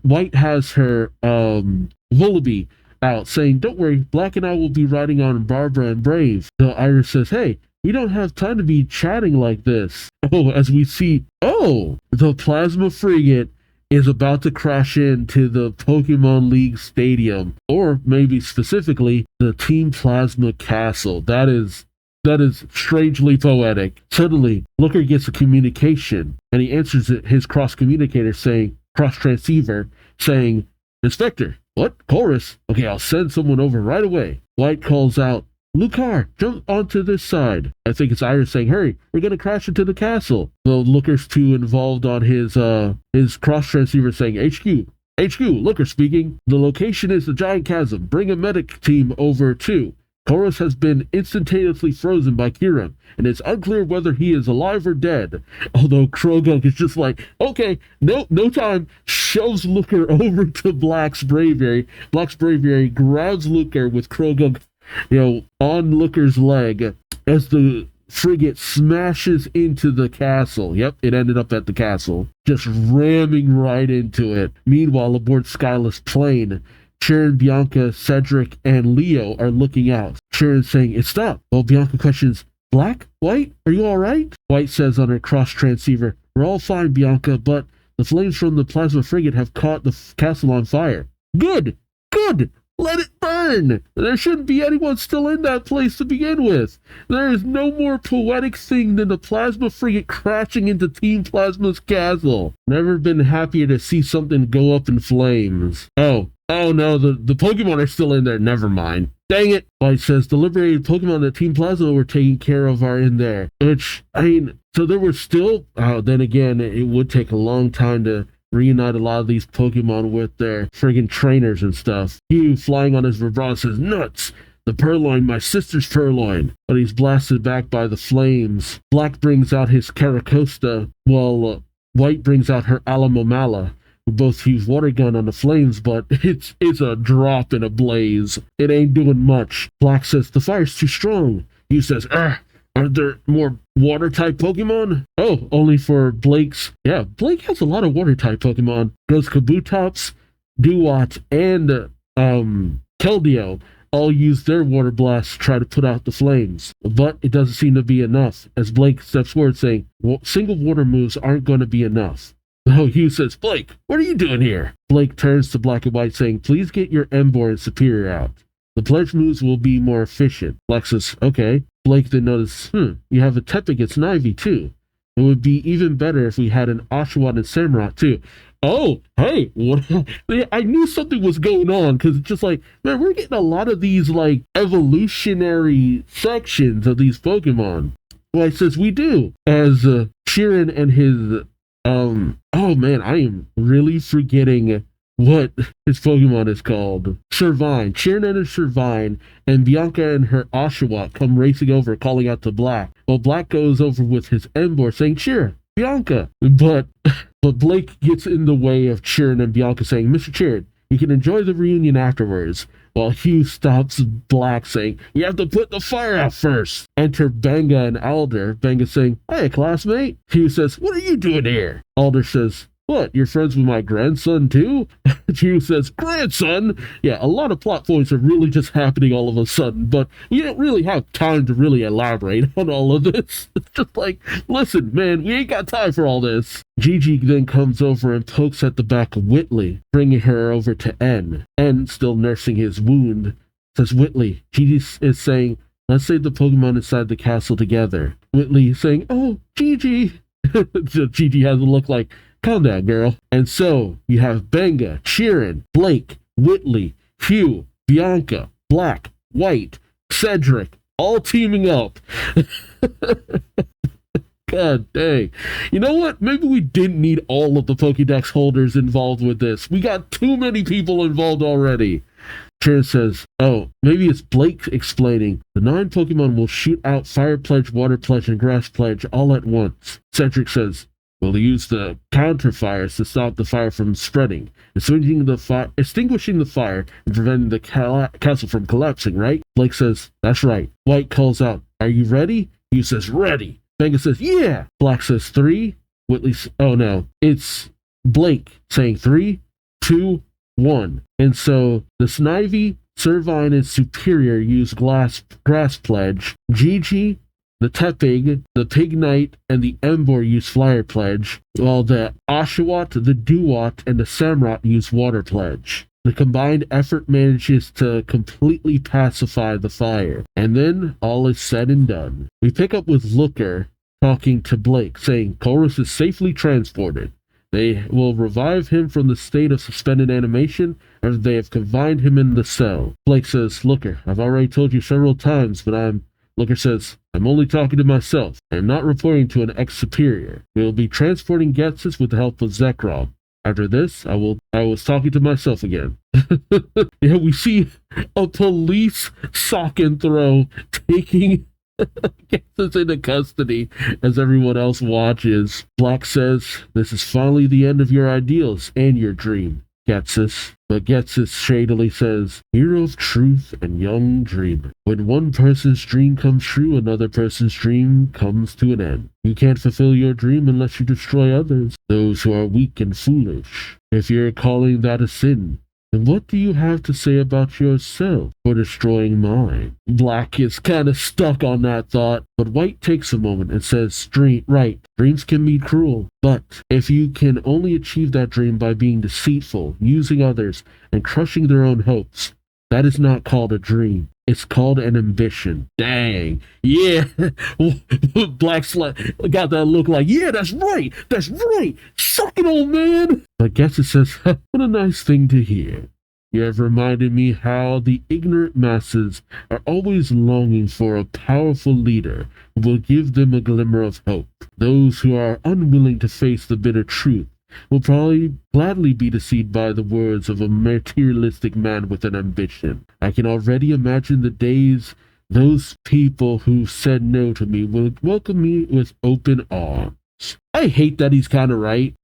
White has her Lullaby out, saying, don't worry, Black and I will be riding on Barbara and Brave. Though Iris says, hey, we don't have time to be chatting like this. As we see, the Plasma Frigate is about to crash into the Pokemon League Stadium, or maybe specifically the Team Plasma Castle. That is strangely poetic. Suddenly, Looker gets a communication, and he answers his cross-communicator saying, cross-transceiver, saying, Inspector, what? Chorus? Okay, I'll send someone over right away. White calls out, Lucar, jump onto this side. I think it's Iris saying, hurry, we're gonna crash into the castle. Though Looker's too involved on his cross-transceiver saying, HQ, Looker speaking. The location is the giant chasm. Bring a medic team over too. Chorus has been instantaneously frozen by Kirim, and it's unclear whether he is alive or dead. Although Krogunk is just like, okay, no time, shoves Looker over to Black's Braviary. Black's Braviary grabs Looker with Krogunk, on Looker's leg as the frigate smashes into the castle. Yep, it ended up at the castle, just ramming right into it. Meanwhile, aboard Skyla's plane, Sharon, Bianca, Cedric, and Leo are looking out. Sharon saying, "It stopped." While Bianca questions, "Black? White? Are you alright?" White says on her cross transceiver, "We're all fine, Bianca, but the flames from the plasma frigate have caught the castle on fire." Good! Let it burn! There shouldn't be anyone still in that place to begin with. There is no more poetic thing than the plasma frigate crashing into Team Plasma's castle. Never been happier to see something go up in flames. Oh no, the Pokemon are still in there. Never mind. Dang it! White says the liberated Pokemon that Team Plasma were taking care of are in there. Which, so there were still... then again, it would take a long time to reunite a lot of these Pokemon with their friggin' trainers and stuff. Hugh, flying on his vibrato, says, "Nuts! The Purloin, my sister's Purloin." But he's blasted back by the flames. Black brings out his Caracosta, while White brings out her Alamomala. We both use water gun on the flames, but it's a drop in a blaze. It ain't doing much. Black says, "The fire's too strong." Hugh says, "Aren't there more water-type Pokemon?" Oh, only for Blake's... Yeah, Blake has a lot of water-type Pokemon. Goes Kabutops, Duat, and Keldeo all use their water blasts to try to put out the flames. But it doesn't seem to be enough, as Blake steps forward saying, single water moves aren't going to be enough. Oh, Hugh says, "Blake, what are you doing here?" Blake turns to Black and White saying, "Please get your Emboar and Superior out. The pledge moves will be more efficient." Black says, "Okay." Blake then noticed, you have a Tepig, it's Ivy too. It would be even better if we had an Oshawott and Samurott too. Oh, hey, what? I knew something was going on, because it's just like, man, we're getting a lot of these, evolutionary sections of these Pokemon. White says, "We do." As Sheeran and his, oh man, I am really forgetting what his Pokemon is called. Servine. Sheeran and his Servine, and Bianca and her Oshawott come racing over, calling out to Black. While Black goes over with his Emboar, saying, "Sheeran, Bianca." But Blake gets in the way of Sheeran and Bianca, saying, "Mr. Sheeran, you can enjoy the reunion afterwards." While Hugh stops Black, saying, "We have to put the fire out first." Enter Benga and Alder. Benga saying, "Hey, classmate." Hugh says, "What are you doing here?" Alder says, "What, you're friends with my grandson too?" Hugh says, "Grandson?" Yeah, a lot of plot points are really just happening all of a sudden, but we don't really have time to really elaborate on all of this. It's just like, listen, man, we ain't got time for all this. Gigi then comes over and pokes at the back of Whitley, bringing her over to N. N, still nursing his wound, says, "Whitley." Gigi is saying, "Let's save the Pokemon inside the castle together." Whitley is saying, "Oh, Gigi." Gigi has a look like, "Calm down, girl." And so you have Benga, Sheeran, Blake, Whitley, Hugh, Bianca, Black, White, Cedric, all teaming up. God dang. You know what? Maybe we didn't need all of the Pokédex holders involved with this. We got too many people involved already. Sharon says, "Oh, maybe it's Blake explaining. The 9 Pokemon will shoot out Fire Pledge, Water Pledge, and Grass Pledge all at once." Cedric says, "We'll use the counter fires to stop the fire from spreading, extinguishing the fire and preventing the castle from collapsing, right?" Blake says, "That's right." White calls out, "Are you ready?" Hugh says, "Ready." Benga says, "Yeah." Black says, 3. Whitley, oh no, it's Blake saying 3, 2, 1. And so the Snivy, Servine, and Superior use Grass Pledge. Gigi, the Tepig, the Pignite, and the Emboar use Flyer Pledge, while the Oshawott, the Duat, and the Samurott use Water Pledge. The combined effort manages to completely pacify the fire, and then all is said and done. We pick up with Looker talking to Blake, saying Chorus is safely transported. They will revive him from the state of suspended animation, or they have confined him in the cell. Blake says, "Looker, I've already told you several times, but Looker says, "I'm only talking to myself. I am not reporting to an ex-superior. We will be transporting Getsus with the help of Zekrom. After this, I was talking to myself again. Yeah, we see a police sock and throw taking Getsus into custody as everyone else watches. Black says, "This is finally the end of your ideals and your dream, Getsus." But Getsus shadily says, "Hero of truth and young dreamer. When one person's dream comes true, another person's dream comes to an end. You can't fulfill your dream unless you destroy others, those who are weak and foolish. If you're calling that a sin, then what do you have to say about yourself for destroying mine?" Black is kind of stuck on that thought, but White takes a moment and says, "Right, dreams can be cruel, but if you can only achieve that dream by being deceitful, using others, and crushing their own hopes, that is not called a dream. It's called an ambition." Dang. Yeah. Black's got that look like, yeah, that's right. Suck it, old man. But Getsus says, "What a nice thing to hear. You have reminded me how the ignorant masses are always longing for a powerful leader who will give them a glimmer of hope. Those who are unwilling to face the bitter truth will probably gladly be deceived by the words of a materialistic man with an ambition. I can already imagine the days those people who said no to me will welcome me with open arms." I hate that he's kind of right.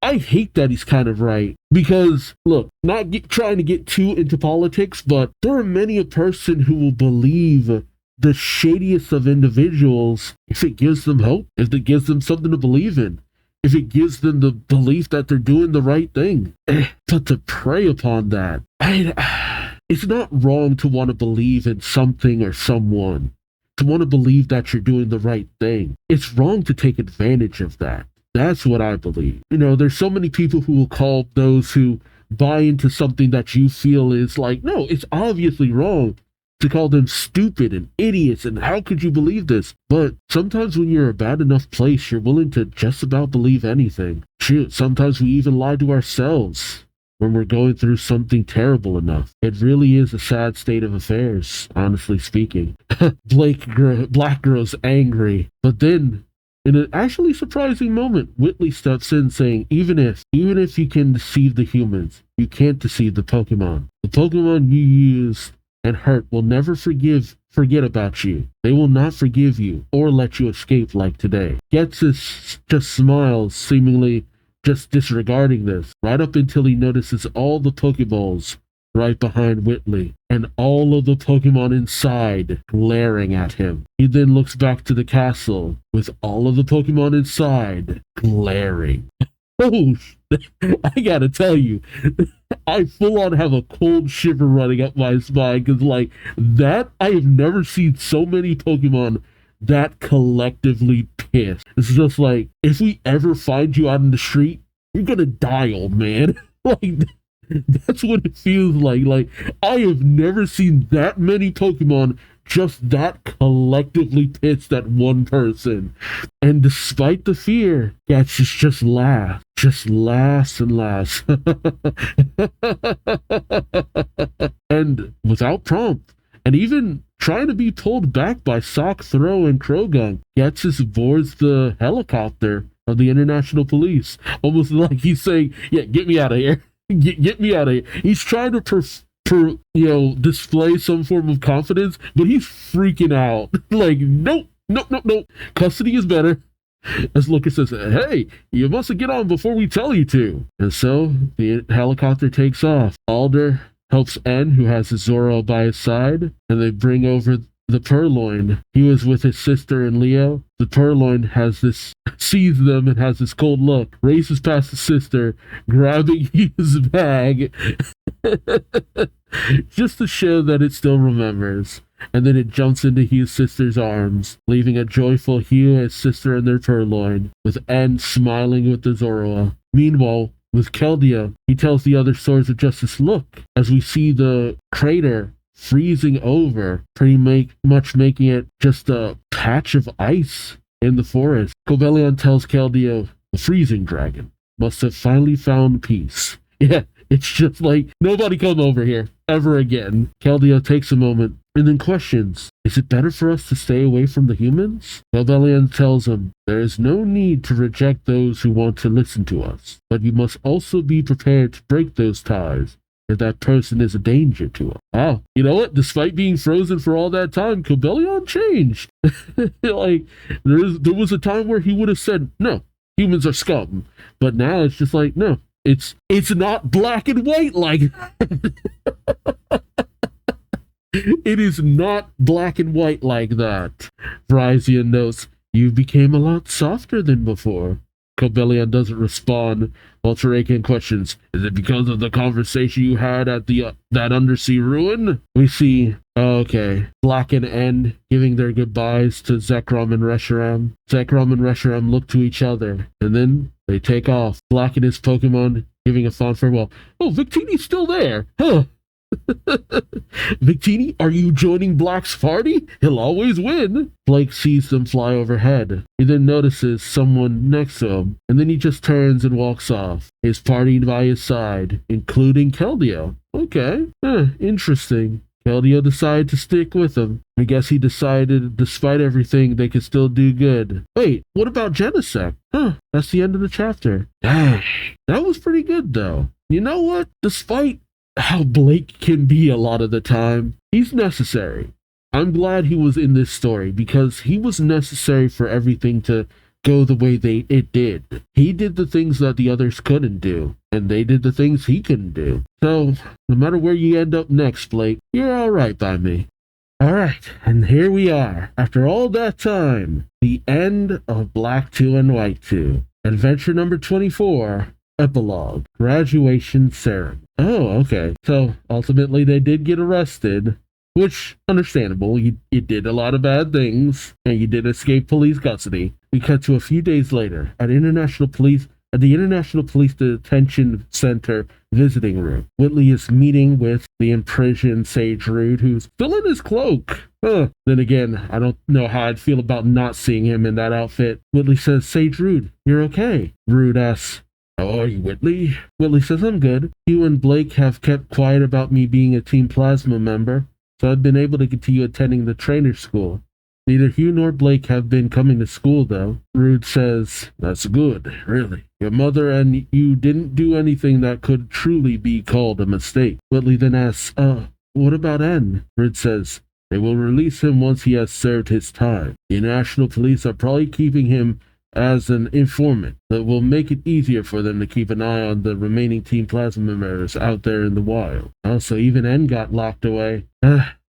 Because, look, not trying to get too into politics, but there are many a person who will believe the shadiest of individuals if it gives them hope, if it gives them something to believe in, if it gives them the belief that they're doing the right thing. But to prey upon that, it's not wrong to want to believe in something or someone, to want to believe that you're doing the right thing. It's wrong to take advantage of that. That's what I believe. There's so many people who will call those who buy into something that you feel is like, no, it's obviously wrong, to call them stupid and idiots and how could you believe this? But sometimes when you're a bad enough place, you're willing to just about believe anything. Shoot, sometimes we even lie to ourselves when we're going through something terrible enough. It really is a sad state of affairs, honestly speaking. Black grows angry, but then in an actually surprising moment, Whitley steps in saying, even if you can deceive the humans, you can't deceive the Pokemon. The Pokemon you use and hurt will never forget about you. They will not forgive you or let you escape like today. Getsus just smiles, seemingly just disregarding this, right up until he notices all the Pokeballs right behind Whitley and all of the Pokemon inside glaring at him. He then looks back to the castle with all of the Pokemon inside glaring. Oh, I gotta tell you, I full on have a cold shiver running up my spine because like that, I have never seen so many Pokemon that collectively pissed. It's just like, if we ever find you out in the street, you're gonna die, old man. Like, that's what it feels like. Like, I have never seen that many Pokemon just that collectively pissed at one person. And despite the fear, Gatsus just laughs. Just laughs and laughs. And without prompt, and even trying to be pulled back by Sock, Throw, and Croagunk, Gatsus boards the helicopter of the International Police. Almost like he's saying, yeah, get me out of here. Get me out of here. He's trying to display some form of confidence, but he's freaking out. Like, nope. Custody is better. As Lucas says, hey, you must get on before we tell you to. And so the helicopter takes off. Alder helps N, who has his Zoro by his side, and they bring over the Purloin. He was with his sister and Leo. The Purloin sees them and has this cold look, races past the sister, grabbing his bag, just to show that it still remembers. And then it jumps into his sister's arms, leaving a joyful Hugh, his sister, and their Purloin, with N smiling with the Zoroa. Meanwhile, with Keldeo, he tells the other Swords of Justice, look, as we see the crater freezing over, pretty much making it just a patch of ice in the forest. Cobelion tells Keldeo, the freezing dragon must have finally found peace. Yeah, it's just like, nobody come over here ever again. Keldeo takes a moment, and then questions, is it better for us to stay away from the humans? Cobelion tells him, there is no need to reject those who want to listen to us, but you must also be prepared to break those ties if that person is a danger to us. Wow, you know what? Despite being frozen for all that time, Cobelion changed. Like, there was a time where he would have said, no, humans are scum. But now it's just like, no, it's not black and white like that. It is not black and white like that. Vryzian notes, you became a lot softer than before. Cobelion doesn't respond, while Turakan questions, is it because of the conversation you had at that undersea ruin? We see, Black and N giving their goodbyes to Zekrom and Reshiram. Zekrom and Reshiram look to each other, and then they take off. Black and his Pokemon giving a fond farewell. Oh, Victini's still there! Huh! Victini, are you joining Black's party? He'll always win. Blake sees them fly overhead. He then notices someone next to him, and then he just turns and walks off. His party by his side, including Keldeo. Okay, interesting. Keldeo decided to stick with him. I guess he decided, despite everything, they could still do good. Wait, what about Genesect? That's the end of the chapter. Dang, that was pretty good though. You know what? Despite how Blake can be a lot of the time, he's necessary. I'm glad he was in this story because he was necessary for everything to go the way it did. He did the things that the others couldn't do, and they did the things he couldn't do. So, no matter where you end up next, Blake, you're alright by me. Alright, and here we are. After all that time, the end of Black 2 and White 2. Adventure number 24, Epilogue, Graduation Ceremony. Oh, okay. So, ultimately, they did get arrested, which, understandable. You did a lot of bad things, and you did escape police custody. We cut to a few days later at the International Police Detention Center visiting room. Whitley is meeting with the imprisoned Sage Rude, who's still in his cloak. Then again, I don't know how I'd feel about not seeing him in that outfit. Whitley says, Sage Rude, you're okay. Rude asks, how are you, Whitley? Whitley says, I'm good. You and Blake have kept quiet about me being a Team Plasma member, so I've been able to continue attending the trainer school. Neither Hugh nor Blake have been coming to school, though. Rude says, that's good, really. Your mother and you didn't do anything that could truly be called a mistake. Whitley then asks, what about N? Rude says, they will release him once he has served his time. The National Police are probably keeping him as an informant that will make it easier for them to keep an eye on the remaining Team Plasma members out there in the wild. Also, even N got locked away.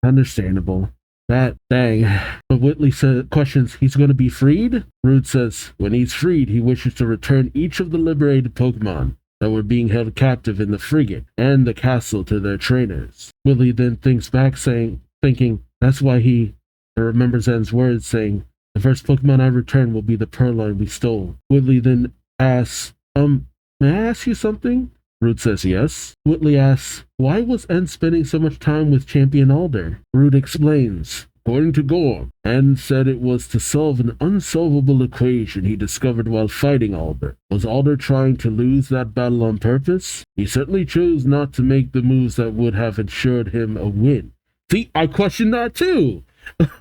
Understandable. That dang. But Whitley questions, he's going to be freed? Rude says, when he's freed, he wishes to return each of the liberated Pokemon that were being held captive in the frigate and the castle to their trainers. Whitley then thinks back, thinking that's why he remembers N's words, saying, the first Pokemon I return will be the Purloin we stole. Whitley then asks, may I ask you something? Rude says yes. Whitley asks, why was N spending so much time with Champion Alder? Rude explains, according to Gorm, N said it was to solve an unsolvable equation he discovered while fighting Alder. Was Alder trying to lose that battle on purpose? He certainly chose not to make the moves that would have ensured him a win. See, I question that too.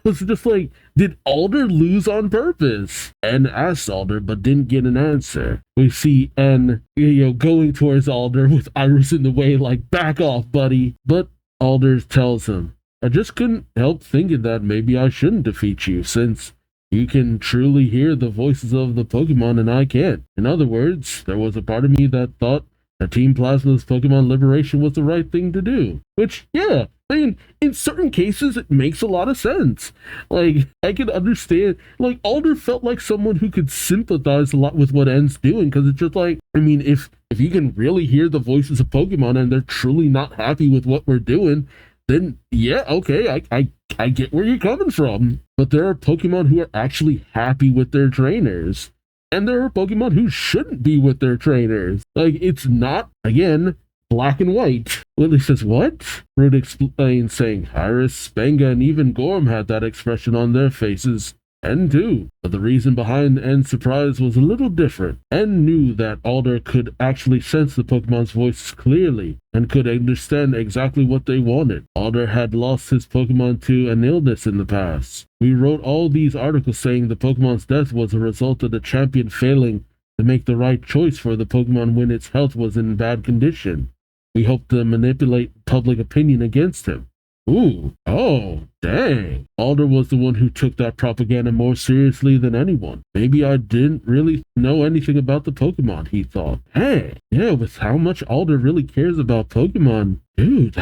It's just like, did Alder lose on purpose? N asked Alder, but didn't get an answer. We see N, going towards Alder with Iris in the way, like, back off, buddy. But Alder tells him, I just couldn't help thinking that maybe I shouldn't defeat you, since you can truly hear the voices of the Pokemon and I can't. In other words, there was a part of me that thought that Team Plasma's Pokemon liberation was the right thing to do. Which, yeah, I mean, in certain cases, it makes a lot of sense. Like, I can understand, like, Alder felt like someone who could sympathize a lot with what N's doing, because it's just like, I mean, if you can really hear the voices of Pokemon and they're truly not happy with what we're doing, then, yeah, okay, I get where you're coming from. But there are Pokemon who are actually happy with their trainers, and there are Pokemon who shouldn't be with their trainers. Like, it's not, again, black and white. Whitley says, what? Rude explains, saying, Iris, Spenga, and even Gorm had that expression on their faces N too. But the reason behind N's surprise was a little different. N knew that Alder could actually sense the Pokemon's voices clearly and could understand exactly what they wanted. Alder had lost his Pokemon to an illness in the past. We wrote all these articles saying the Pokemon's death was a result of the champion failing to make the right choice for the Pokemon when its health was in bad condition. We hoped to manipulate public opinion against him. Ooh, oh, dang. Alder was the one who took that propaganda more seriously than anyone. Maybe I didn't really know anything about the Pokemon, he thought. Hey, yeah, with how much Alder really cares about Pokemon, dude,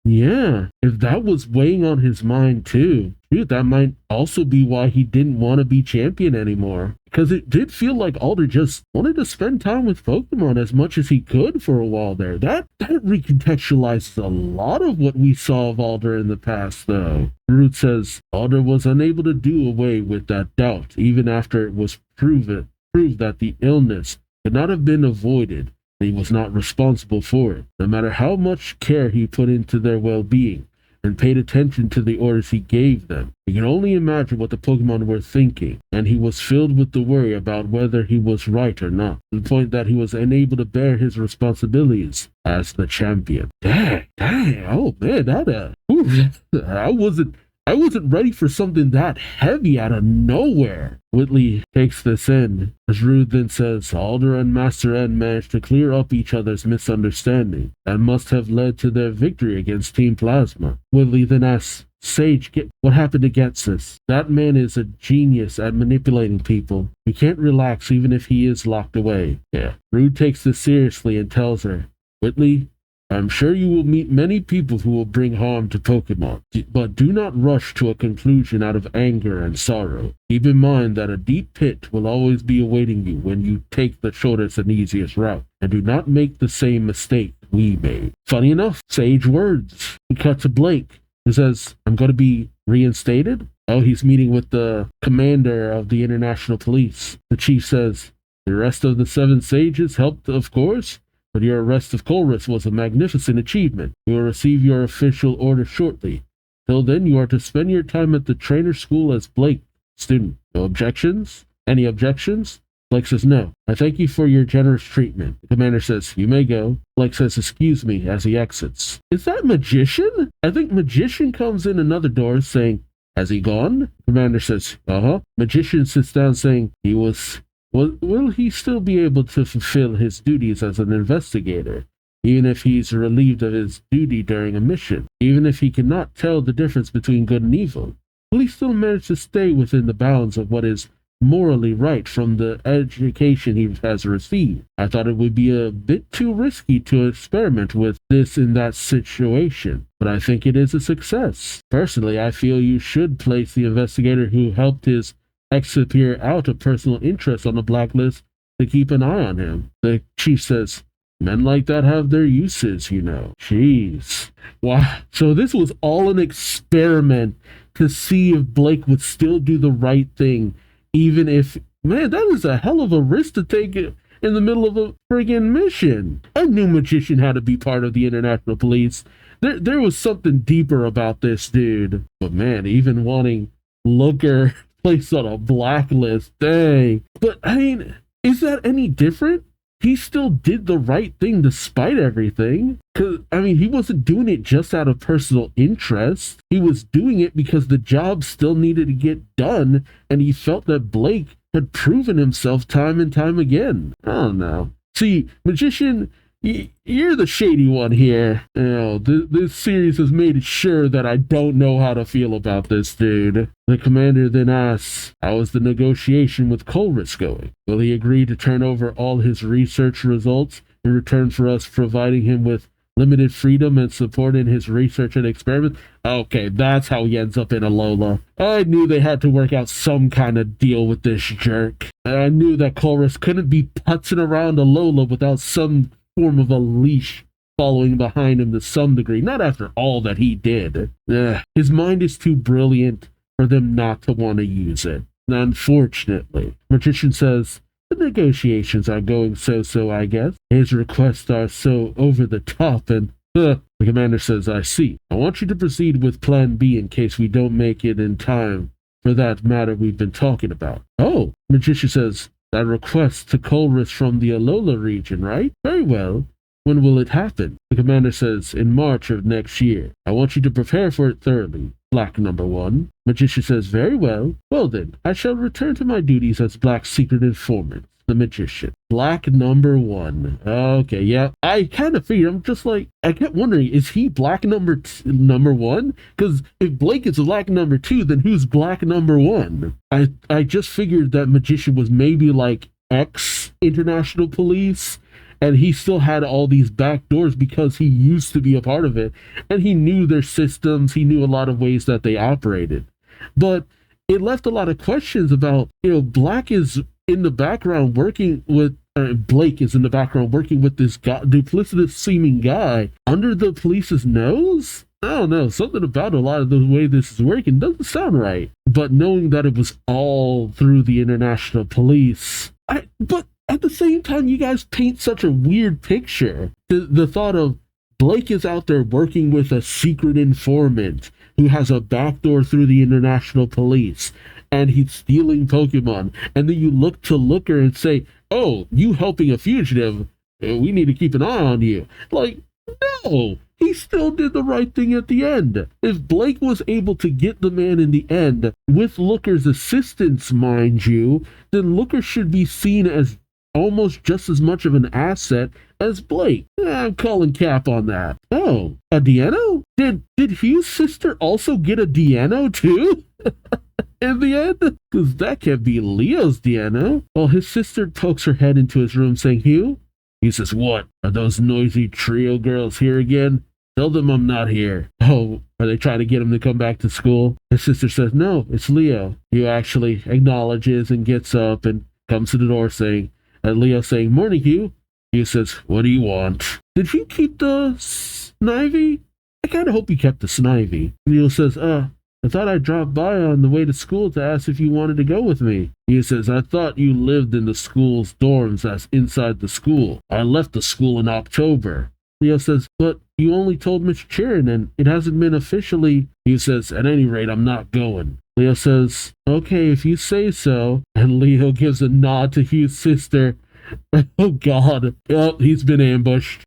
yeah, if that was weighing on his mind too, dude, that might also be why he didn't want to be champion anymore. Because it did feel like Alder just wanted to spend time with Pokemon as much as he could for a while there. That recontextualizes a lot of what we saw of Alder in the past, though. Root says Alder was unable to do away with that doubt, even after it was proved that the illness could not have been avoided, and he was not responsible for it, no matter how much care he put into their well-being and paid attention to the orders he gave them. He could only imagine what the Pokemon were thinking, and he was filled with the worry about whether he was right or not, to the point that he was unable to bear his responsibilities as the champion. Dang, oh man, I wasn't ready for something that heavy out of nowhere. Whitley takes this in, as Rude then says Alder and Master N managed to clear up each other's misunderstanding and must have led to their victory against Team Plasma. Whitley then asks Sage, what happened to Getsus? That man is a genius at manipulating people. We can't relax even if he is locked away. Yeah. Rude takes this seriously and tells her, Whitley, I'm sure you will meet many people who will bring harm to Pokemon, but do not rush to a conclusion out of anger and sorrow. Keep in mind that a deep pit will always be awaiting you when you take the shortest and easiest route, and do not make the same mistake we made. Funny enough, sage words. We cut to Blake, who says, I'm going to be reinstated? Oh, he's meeting with the commander of the International Police. The chief says, the rest of the 7 sages helped, of course, but your arrest of Colress was a magnificent achievement. You will receive your official order shortly. Till then, you are to spend your time at the trainer school as Blake, student. No objections? Any objections? Blake says no. I thank you for your generous treatment. The commander says, you may go. Blake says, excuse me, as he exits. Is that Magician? I think Magician comes in another door saying, has he gone? Commander says, uh-huh. Magician sits down saying, will he still be able to fulfill his duties as an investigator, even if he's relieved of his duty during a mission? Even if he cannot tell the difference between good and evil, will he still manage to stay within the bounds of what is morally right from the education he has received? I thought it would be a bit too risky to experiment with this in that situation, but I think it is a success. Personally, I feel you should place the investigator who helped his ex-superior out of personal interest on the blacklist to keep an eye on him. The chief says, men like that have their uses, you know. Jeez. Wow. So this was all an experiment to see if Blake would still do the right thing, even if, man, that is a hell of a risk to take in the middle of a friggin' mission. I knew Magician had to be part of the International Police. There was something deeper about this dude. But man, even wanting Looker placed on a blacklist, dang. But I mean, is that any different? He still did the right thing despite everything. Cause I mean, he wasn't doing it just out of personal interest. He was doing it because the job still needed to get done, and he felt that Blake had proven himself time and time again. I don't know. See, Magician, you're the shady one here. You know, this series has made it sure that I don't know how to feel about this dude. The commander then asks, how is the negotiation with Colress going? Will he agree to turn over all his research results in return for us providing him with limited freedom and support in his research and experiments? Okay, that's how he ends up in Alola. I knew they had to work out some kind of deal with this jerk. And I knew that Colress couldn't be putzing around Alola without some form of a leash following behind him to some degree, not after all that he did. His mind is too brilliant for them not to want to use it. Unfortunately, Magician says, the negotiations are going so-so, I guess. His requests are so over the top and, the commander says, I see. I want you to proceed with plan B in case we don't make it in time for that matter we've been talking about. Oh, Magician says, that request to Colress from the Alola region, right? Very well. When will it happen? The commander says, in March of next year. I want you to prepare for it thoroughly. Black number 1. Magician says, very well. Well then, I shall return to my duties as Black's secret informant. The Magician. Black number 1. Okay, yeah. I kind of figured, I'm just like, I kept wondering, is he Black number 1? Because if Blake is Black number 2, then who's Black number 1? I just figured that Magician was maybe like ex-International Police, and he still had all these back doors because he used to be a part of it, and he knew their systems, he knew a lot of ways that they operated. But it left a lot of questions about, Black is in the background working with, Blake is in the background working with this guy, duplicitous seeming guy under the police's nose? I don't know, something about a lot of the way this is working doesn't sound right. But knowing that it was all through the International Police, but at the same time, you guys paint such a weird picture. The thought of Blake is out there working with a secret informant who has a backdoor through the International Police, and he's stealing Pokemon. And then you look to Looker and say, oh, you helping a fugitive, we need to keep an eye on you. Like, no, he still did the right thing at the end. If Blake was able to get the man in the end, with Looker's assistance, mind you, then Looker should be seen as almost just as much of an asset as Blake. I'm calling cap on that. Oh, a Deano? Did Hugh's sister also get a Deano too? In the end? Because that can't be Leo's Deano. Well, his sister pokes her head into his room saying, Hugh? He says, what? Are those noisy trio girls here again? Tell them I'm not here. Oh, are they trying to get him to come back to school? His sister says, no, it's Leo. Hugh actually acknowledges and gets up and comes to the door saying, Leo saying, morning, Hugh. Hugh says, what do you want? Did you keep the Snivy? I kind of hope you kept the Snivy. Leo says, I thought I'd drop by on the way to school to ask if you wanted to go with me. He says, I thought you lived in the school's dorms that's inside the school. I left the school in October. Leo says, but you only told Miss Chirin and it hasn't been officially. He says, at any rate, I'm not going. Leo says, okay, if you say so. And Leo gives a nod to Hugh's sister. Oh, God. Oh, he's been ambushed.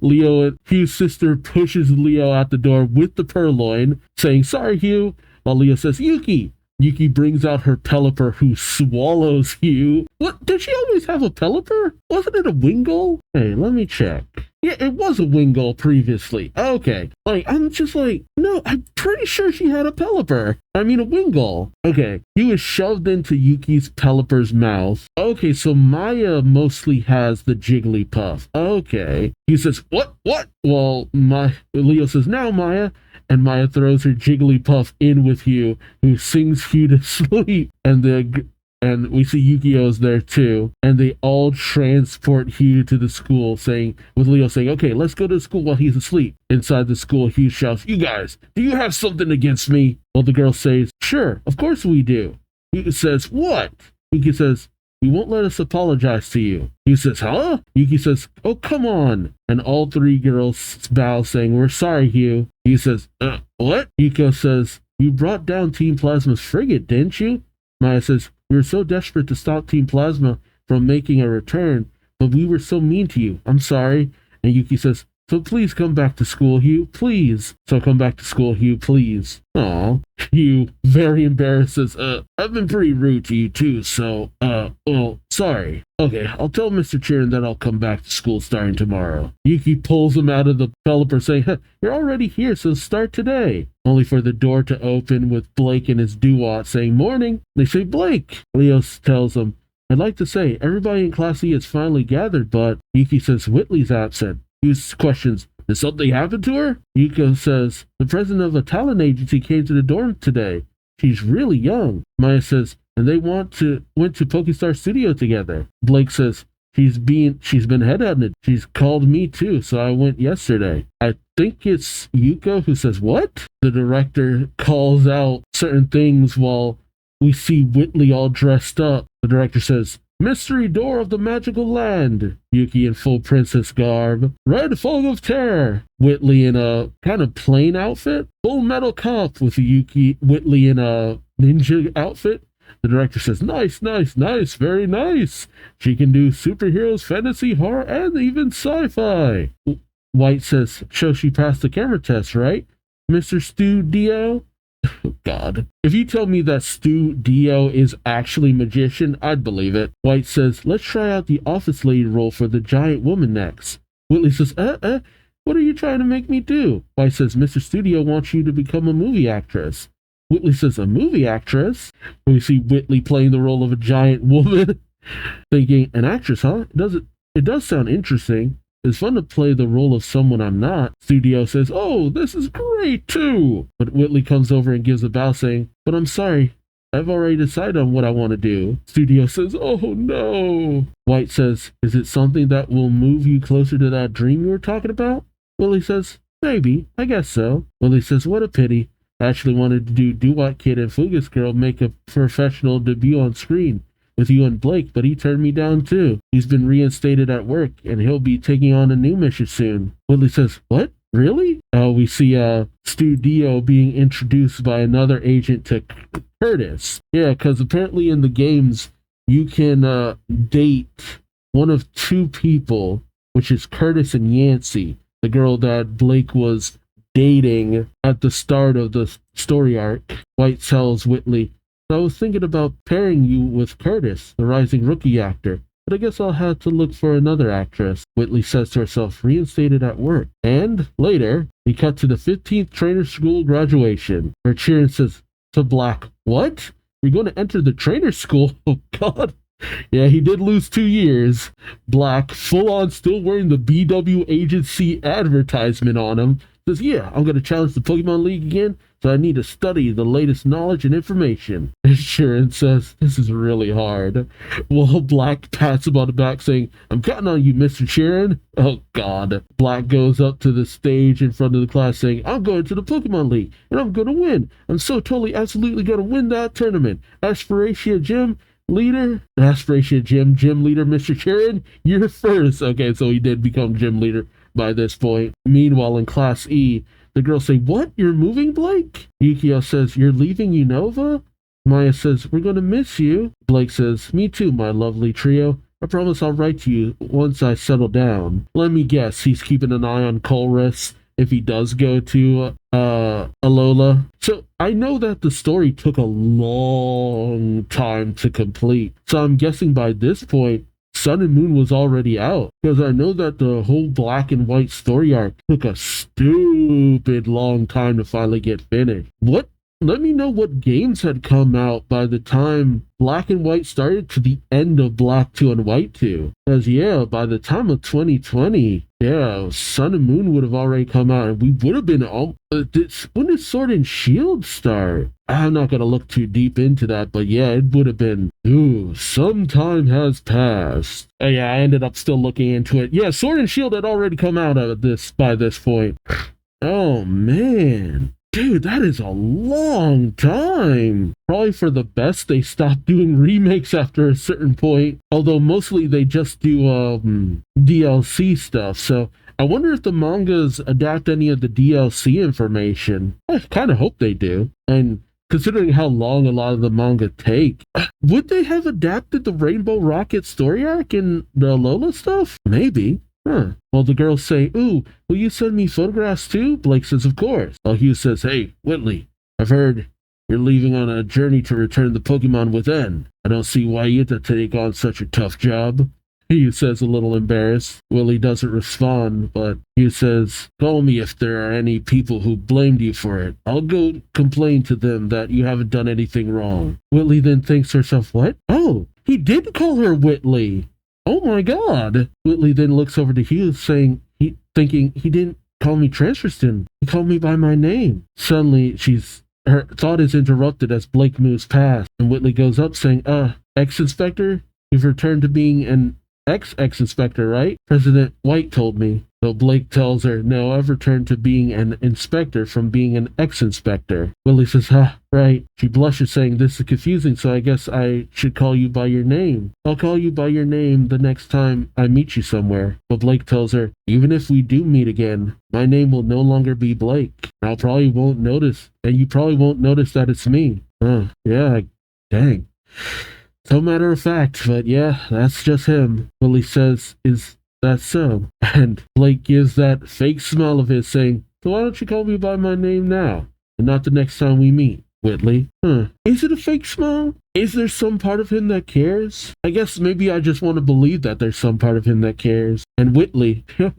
Leo and Hugh's sister pushes Leo out the door with the Purloin, saying, sorry, Hugh. While Leo says, Yuki. Yuki brings out her Pelipper, who swallows Hugh. What? Did she always have a Pelipper? Wasn't it a Wingull? Hey, let me check. Yeah, it was a Wingull previously. Okay. I'm just no, I'm pretty sure she had a Pelipper. I mean, a Wingull. Okay. He was shoved into Yuki's Pelipper's mouth. Okay, so Maya mostly has the Jigglypuff. Okay. He says, what? Well, Leo says, now, Maya. And Maya throws her Jigglypuff in with Hugh, who sings Hugh to sleep. And we see Yu-Gi-Oh's there too. And they all transport Hugh to the school, with Leo saying, okay, let's go to the school while he's asleep. Inside the school, Hugh shouts, you guys, do you have something against me? Well, the girl says, sure, of course we do. Yuki says, what? Yuki says, he won't let us apologize to you. He says, huh? Yuki says, oh, come on. And all three girls bow, saying, we're sorry, Hugh. He says, what? Yuko says, you brought down Team Plasma's frigate, didn't you? Maya says, we were so desperate to stop Team Plasma from making a return, but we were so mean to you. I'm sorry. And Yuki says, so please come back to school, Hugh, please. So come back to school, Hugh, please. Aw. Hugh, very embarrassed, says, I've been pretty rude to you too, so, well, sorry. Okay, I'll tell Mr. Chirin that I'll come back to school starting tomorrow. Yuki pulls him out of the developer saying, you're already here, so start today. Only for the door to open with Blake and his doo-wop saying, morning. They say, Blake. Leo tells them, I'd like to say, everybody in Class E has finally gathered, but Yuki says, Whitley's absent. Hugh questions, did something happen to her? Yuko says, the president of a talent agency came to the dorm today. She's really young. Maya says, and they went to Pokestar Studio together. Blake says, she's been headhunted. She's called me too, so I went yesterday. I think it's Yuko who says, what? The director calls out certain things while we see Whitley all dressed up. The director says, Mystery door of the magical land. Yuki in full princess garb. Red fog of terror. Whitley in a kind of plain outfit. Full metal cop with Whitley in a ninja outfit. The director says, nice, nice, nice, very nice. She can do superheroes, fantasy, horror, and even sci-fi. White says, so she passed the camera test, right? Mr. Stu Dio? Oh, God. If you tell me that Stu Dio is actually magician, I'd believe it. White says, let's try out the office lady role for the giant woman next. Whitley says, what are you trying to make me do? White says, Mr. Studio wants you to become a movie actress. Whitley says, a movie actress? We see Whitley playing the role of a giant woman. Thinking, an actress, huh? It does sound interesting. It's fun to play the role of someone I'm not. Studio says, oh, this is great too. But Whitley comes over and gives a bow saying, but I'm sorry, I've already decided on what I want to do. Studio says, oh no. White says, is it something that will move you closer to that dream you were talking about? Whitley says, maybe, I guess so. Whitley says, what a pity. I actually wanted to do Doo-Wop Kid and Fugus Girl make a professional debut on screen with you and Blake, but he turned me down too. He's been reinstated at work, and he'll be taking on a new mission soon. Whitley says, what? Really? We see Stu Dio being introduced by another agent to Curtis. Yeah, because apparently in the games, you can date one of two people, which is Curtis and Yancey, the girl that Blake was dating at the start of the story arc. White tells Whitley, I was thinking about pairing you with Curtis, the rising rookie actor, but I guess I'll have to look for another actress. Whitley says to herself, reinstated at work. And later, we cut to the 15th trainer school graduation, where Chiron says to Black, what? You're going to enter the trainer school? Oh, God. Yeah, he did lose 2 years. Black, full on, still wearing the BW agency advertisement on him, says, yeah, I'm going to challenge the Pokemon League again, so I need to study the latest knowledge and information. And Sharon says, this is really hard. Well, Black pats him on the back saying, I'm counting on you, Mr. Sharon. Oh, God. Black goes up to the stage in front of the class saying, I'm going to the Pokemon League, and I'm going to win. I'm so totally, absolutely going to win that tournament. Aspiratia Gym leader, gym leader, Mr. Sharon, you're first. Okay, so he did become gym leader by this point. Meanwhile, in Class E, the girls say, what? You're moving, Blake? Yukio says, you're leaving Unova? Maya says, we're going to miss you. Blake says, me too, my lovely trio. I promise I'll write to you once I settle down. Let me guess, he's keeping an eye on Colress if he does go to Alola. So I know that the story took a long time to complete. So I'm guessing by this point, Sun and Moon was already out, because I know that the whole Black and White story arc took a stupid long time to finally get finished. Let me know what games had come out by the time Black and White started to the end of Black 2 and White 2. Because, yeah, by the time of 2020, yeah, Sun and Moon would have already come out, and we would have been when did Sword and Shield start? I'm not going to look too deep into that, but yeah, it would have been, some time has passed. Oh, yeah, I ended up still looking into it. Yeah, Sword and Shield had already come out of this by this point. Oh, man. Dude, that is a long time. Probably for the best they stopped doing remakes after a certain point. Although mostly they just do DLC stuff. So I wonder if the mangas adapt any of the DLC information. I kind of hope they do. And considering how long a lot of the manga take, would they have adapted the Rainbow Rocket story arc in the Alola stuff? Maybe. Well, the girls say, ooh, will you send me photographs too? Blake says, of course. While Hugh says, hey, Whitley, I've heard you're leaving on a journey to return the Pokemon within. I don't see why you have to take on such a tough job. Hugh says, a little embarrassed. Willie doesn't respond, but Hugh says, call me if there are any people who blamed you for it. I'll go complain to them that you haven't done anything wrong. Whitley then thinks to herself, what? Oh, he did call her Whitley. Oh my God. Whitley then looks over to Hugh thinking he didn't call me Transferston. He called me by my name. Suddenly, her thought is interrupted as Blake moves past, and Whitley goes up saying, ex-inspector? You've returned to being an ex-inspector, right? President White told me. So Blake tells her, no, I've returned to being an inspector from being an ex-inspector. Willie says, right. She blushes, saying, this is confusing, so I guess I should call you by your name. I'll call you by your name the next time I meet you somewhere. But Blake tells her, even if we do meet again, my name will no longer be Blake. I probably won't notice, and you probably won't notice that it's me. Yeah, dang. So matter of fact, but yeah, that's just him. Willie says, is that so? And Blake gives that fake smile of his, saying, so why don't you call me by my name now, and not the next time we meet, Whitley? Is it a fake smile? Is there some part of him that cares? I guess maybe I just want to believe that there's some part of him that cares. And Whitley, for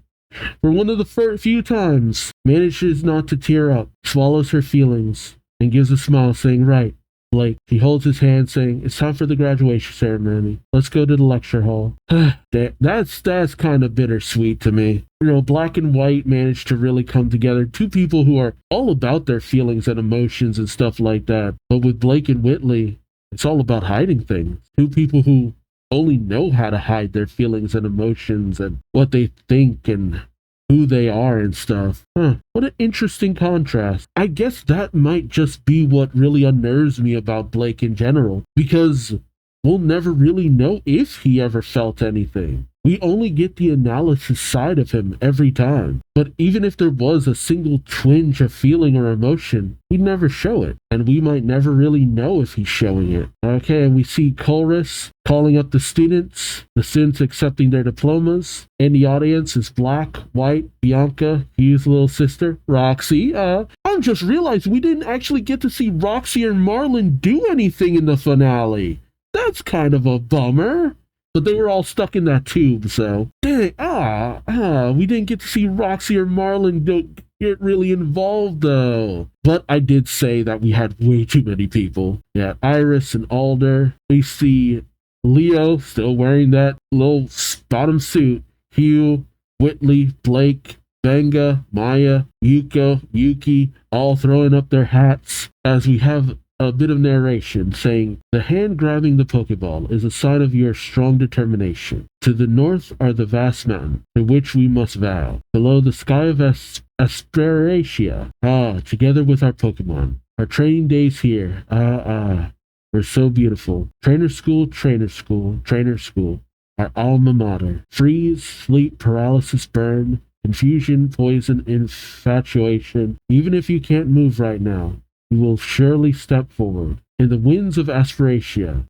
one of the few times, manages not to tear up, swallows her feelings, and gives a smile, saying, right. Blake, he holds his hand, saying, it's time for the graduation ceremony. Let's go to the lecture hall. That's kind of bittersweet to me. Black and White managed to really come together. Two people who are all about their feelings and emotions and stuff like that. But with Blake and Whitley, it's all about hiding things. Two people who only know how to hide their feelings and emotions and what they think and who they are and stuff. What an interesting contrast. I guess that might just be what really unnerves me about Blake in general, because we'll never really know if he ever felt anything. We only get the analysis side of him every time. But even if there was a single twinge of feeling or emotion, he'd never show it. And we might never really know if he's showing it. Okay, and we see Chorus calling up the students accepting their diplomas. In the audience is Black, White, Bianca, Hugh's little sister, Roxy. I'm just realizing we didn't actually get to see Roxy or Marlon do anything in the finale. That's kind of a bummer. But they were all stuck in that tube, so dang, we didn't get to see Roxy or Marlon get really involved though. But I did say that we had way too many people. Yeah, Iris and Alder. We see Leo still wearing that little bottom suit. Hugh, Whitley, Blake, Benga, Maya, Yuko, Yuki, all throwing up their hats as we have a bit of narration saying, the hand grabbing the Pokeball is a sign of your strong determination. To the north are the vast mountains, to which we must vow. Below the sky of Asperatia. Together with our Pokemon. Our training days here. We're so beautiful. Trainer school, trainer school, trainer school. Our alma mater. Freeze, sleep, paralysis, burn, confusion, poison, infatuation. Even if you can't move right now, you will surely step forward. In the winds of Asperatia.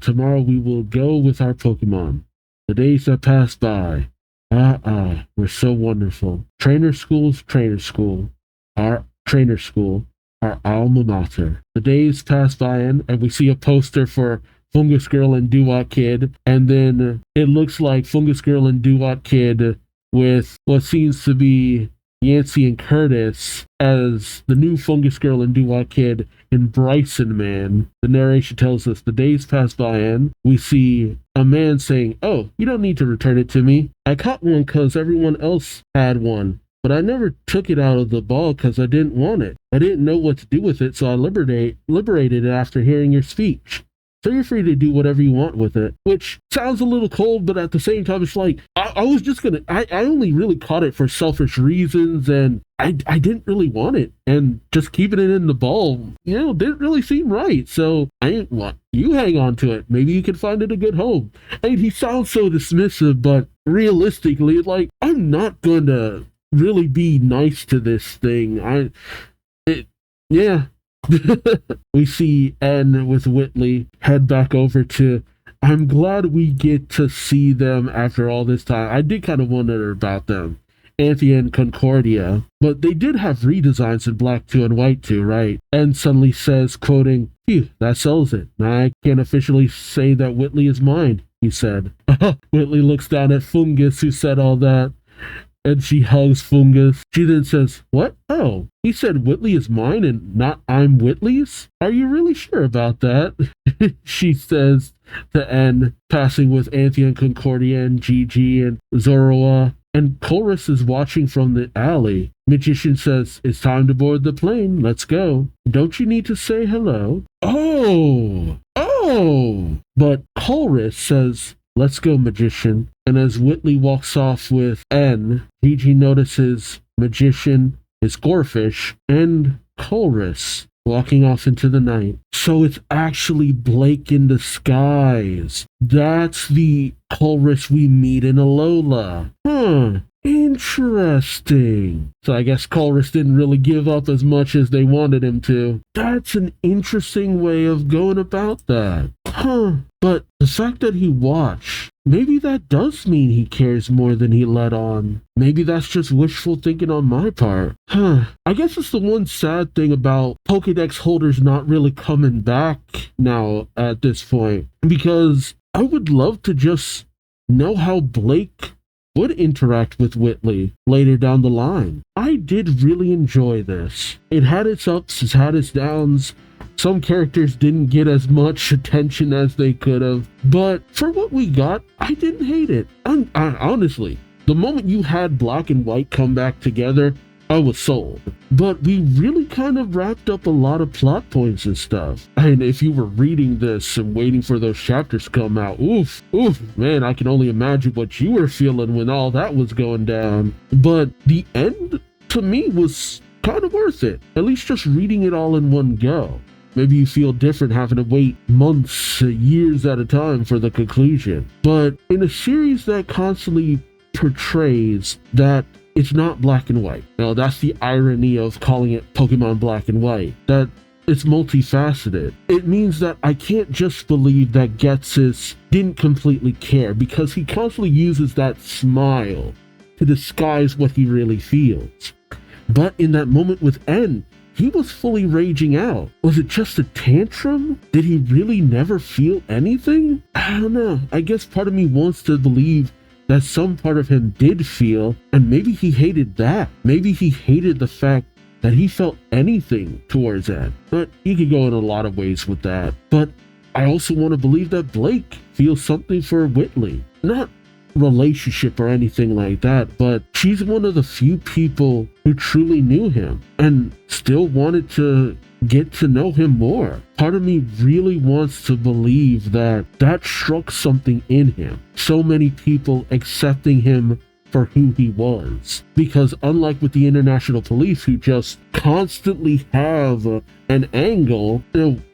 Tomorrow we will go with our Pokemon. The days that pass by. We're so wonderful. Trainer school's trainer school. Our trainer school. Our alma mater. The days pass by and we see a poster for Fungus Girl and Doo-Wop Kid. And then it looks like Fungus Girl and Doo-Wop Kid with what seems to be Yancey and Curtis as the new Fungus Girl and Doo-Wop Kid in Bryson Man. The narration tells us the days pass by and we see a man saying, oh, you don't need to return it to me. I caught one because everyone else had one, but I never took it out of the ball because I didn't want it. I didn't know what to do with it, so I liberated it after hearing your speech. So you're free to do whatever you want with it, which sounds a little cold, but at the same time, it's like, I was just gonna, I only really caught it for selfish reasons, and I didn't really want it, and just keeping it in the ball, didn't really seem right, so I didn't want, you hang on to it, maybe you can find it a good home. And he sounds so dismissive, but realistically, like, I'm not gonna really be nice to this thing, yeah. We see N with Whitley head back over to, I'm glad we get to see them after all this time. I did kind of wonder about them, Anthea and Concordia, but they did have redesigns in Black 2 and White 2, right? N suddenly says, quoting, phew, that sells it. Now I can officially say that Whitley is mine, he said. Whitley looks down at Fungus, who said all that, and she hugs Fungus. She then says, what? Oh, he said Whitley is mine and not I'm Whitley's? Are you really sure about that? She says to N, passing with Anthea and Concordia and Gigi and Zoroa. And Chorus is watching from the alley. Magician says, it's time to board the plane. Let's go. Don't you need to say hello? Oh! But Chorus says, let's go, magician. And as Whitley walks off with N, Gigi notices magician, his gorefish, and Chorus walking off into the night. So it's actually Blake in disguise. That's the Chorus we meet in Alola. Huh. Interesting. So I guess Chorus didn't really give up as much as they wanted him to. That's an interesting way of going about that. Huh. But the fact that he watched, maybe that does mean he cares more than he let on. Maybe that's just wishful thinking on my part. Huh. I guess it's the one sad thing about Pokédex holders not really coming back now at this point. Because I would love to just know how Blake would interact with Whitley later down the line. I did really enjoy this. It had its ups, it had its downs. Some characters didn't get as much attention as they could have, but for what we got, I didn't hate it. I honestly, the moment you had Black and White come back together, I was sold. But we really kind of wrapped up a lot of plot points and stuff. And if you were reading this and waiting for those chapters to come out, oof, man, I can only imagine what you were feeling when all that was going down. But the end, to me, was kind of worth it. At least just reading it all in one go. Maybe you feel different having to wait months, years at a time for the conclusion. But in a series that constantly portrays that it's not black and white. Now, that's the irony of calling it Pokemon Black and White. That it's multifaceted. It means that I can't just believe that Getsis didn't completely care, because he constantly uses that smile to disguise what he really feels. But in that moment with N, he was fully raging out. Was it just a tantrum? Did he really never feel anything? I don't know. I guess part of me wants to believe that some part of him did feel, and maybe he hated that. Maybe he hated the fact that he felt anything towards that. But you could go in a lot of ways with that. But I also want to believe that Blake feels something for Whitley. Not relationship or anything like that, but she's one of the few people who truly knew him and still wanted to get to know him more. Part of me really wants to believe that that struck something in him. So many people accepting him for who he was. Because unlike with the international police who just constantly have an angle,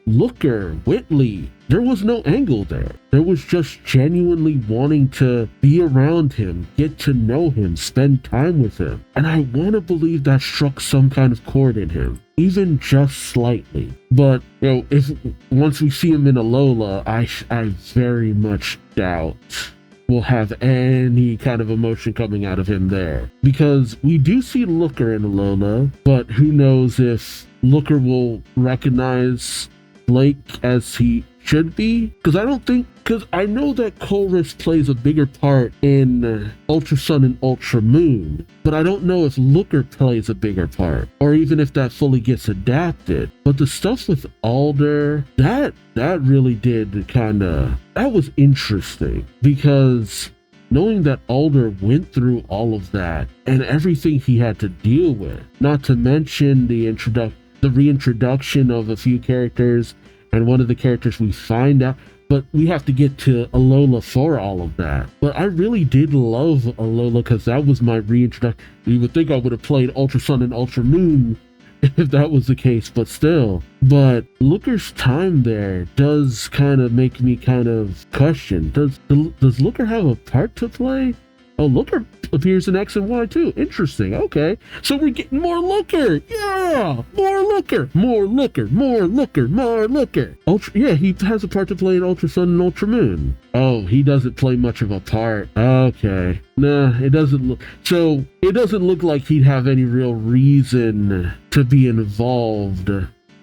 Looker, Whitley, there was no angle there. There was just genuinely wanting to be around him, get to know him, spend time with him. And I want to believe that struck some kind of chord in him, even just slightly. But, if once we see him in Alola, I very much doubt we'll have any kind of emotion coming out of him there. Because we do see Looker in Alola, but who knows if Looker will recognize Blake as he should be? Because I know that Chorus plays a bigger part in Ultra Sun and Ultra Moon, but I don't know if Looker plays a bigger part, or even if that fully gets adapted. But the stuff with Alder, that really did that was interesting, because knowing that Alder went through all of that and everything he had to deal with, not to mention the reintroduction of a few characters, and one of the characters we find out, but we have to get to Alola for all of that. But I really did love Alola because that was my reintroduction. You would think I would have played Ultra Sun and Ultra Moon if that was the case, but still. But Looker's time there does kind of make me kind of question, does Looker have a part to play? Oh, Looker appears in X and Y too. Interesting. Okay. So we're getting more Looker. Yeah! More Looker. More Looker. More Looker. More Looker. Yeah, he has a part to play in Ultra Sun and Ultra Moon. Oh, he doesn't play much of a part. Okay. Nah, it doesn't look like he'd have any real reason to be involved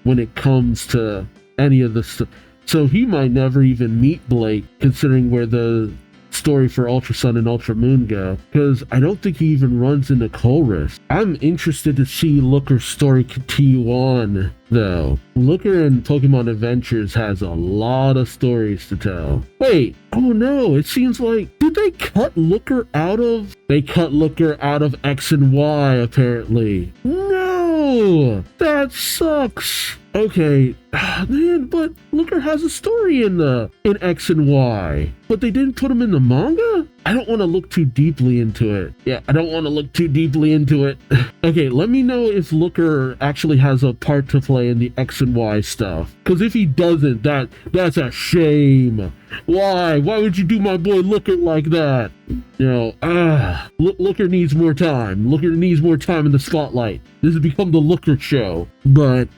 when it comes to any of the stuff. So he might never even meet Blake, considering where the story for Ultra Sun and Ultra Moon go, because I don't think he even runs into Chorus. I'm interested to see Looker's story continue on, though. Looker in Pokemon Adventures has a lot of stories to tell. Wait, oh no, it seems like, did they cut Looker out of? They cut Looker out of X and Y, apparently. No! That sucks! Okay, man, but Looker has a story in X and Y, but they didn't put him in the manga? I don't want to look too deeply into it. Yeah, I don't want to look too deeply into it. Okay, let me know if Looker actually has a part to play in the X and Y stuff. Because if he doesn't, that's a shame. Why? Why would you do my boy Looker like that? You know, Looker needs more time. Looker needs more time in the spotlight. This has become the Looker show. But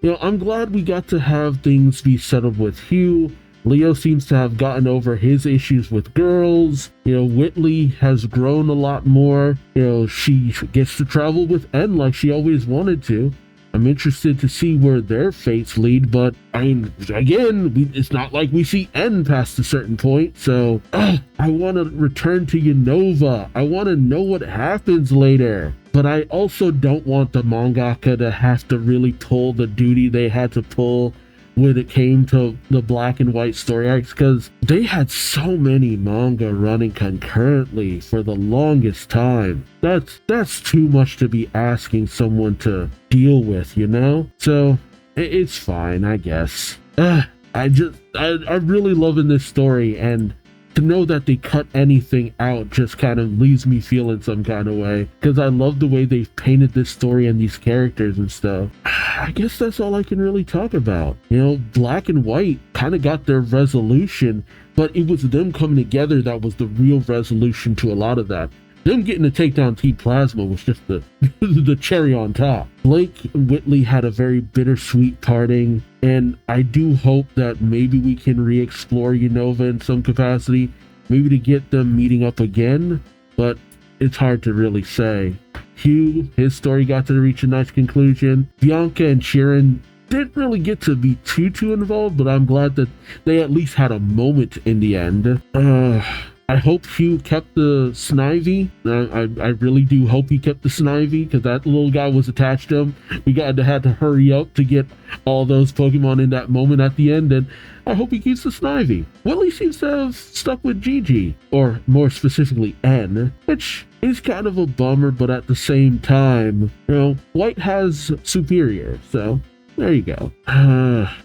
you know, I'm glad we got to have things be settled with Hugh. Leo seems to have gotten over his issues with girls. You know, Whitley has grown a lot more. You know, she gets to travel with N like she always wanted to. I'm interested to see where their fates lead, but I mean, again, it's not like we see N past a certain point, so I want to return to Unova. I want to know what happens later. But I also don't want the mangaka to have to really pull the duty they had to pull when it came to the black and white story arcs, because they had so many manga running concurrently for the longest time. That's too much to be asking someone to deal with, you know? So it's fine, I guess. I'm really loving this story, and to know that they cut anything out just kind of leaves me feeling some kind of way, because I love the way they've painted this story and these characters and stuff. I guess that's all I can really talk about. You know, black and white kind of got their resolution, but it was them coming together that was the real resolution to a lot of that. Them getting to take down Team Plasma was just the the cherry on top. Blake and Whitley had a very bittersweet parting, and I do hope that maybe we can re-explore Unova in some capacity, maybe to get them meeting up again, but it's hard to really say. Hugh, his story got to reach a nice conclusion. Bianca and Sharon didn't really get to be too involved, but I'm glad that they at least had a moment in the end. I hope Hugh kept the Snivy. I really do hope he kept the Snivy, because that little guy was attached to him. We had to hurry up to get all those Pokemon in that moment at the end, and I hope he keeps the Snivy. Willie seems to have stuck with Gigi, or more specifically N, which is kind of a bummer, but at the same time, you know, White has Superior, so there you go.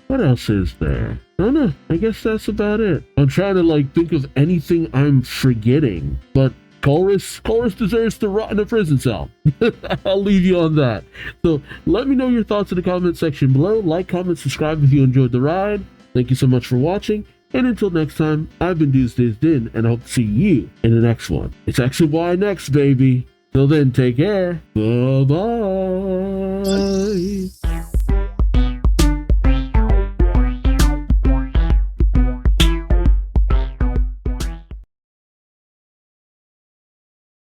What else is there? I don't know. I guess that's about it. I'm trying to think of anything I'm forgetting, but Chorus deserves to rot in a prison cell. I'll leave you on that. So let me know your thoughts in the comment section below. Like, comment, subscribe if you enjoyed the ride. Thank you so much for watching. And until next time, I've been Duuz-Diz-Din, and I hope to see you in the next one. It's X and Y next, baby. Till then, take care. Bye-bye.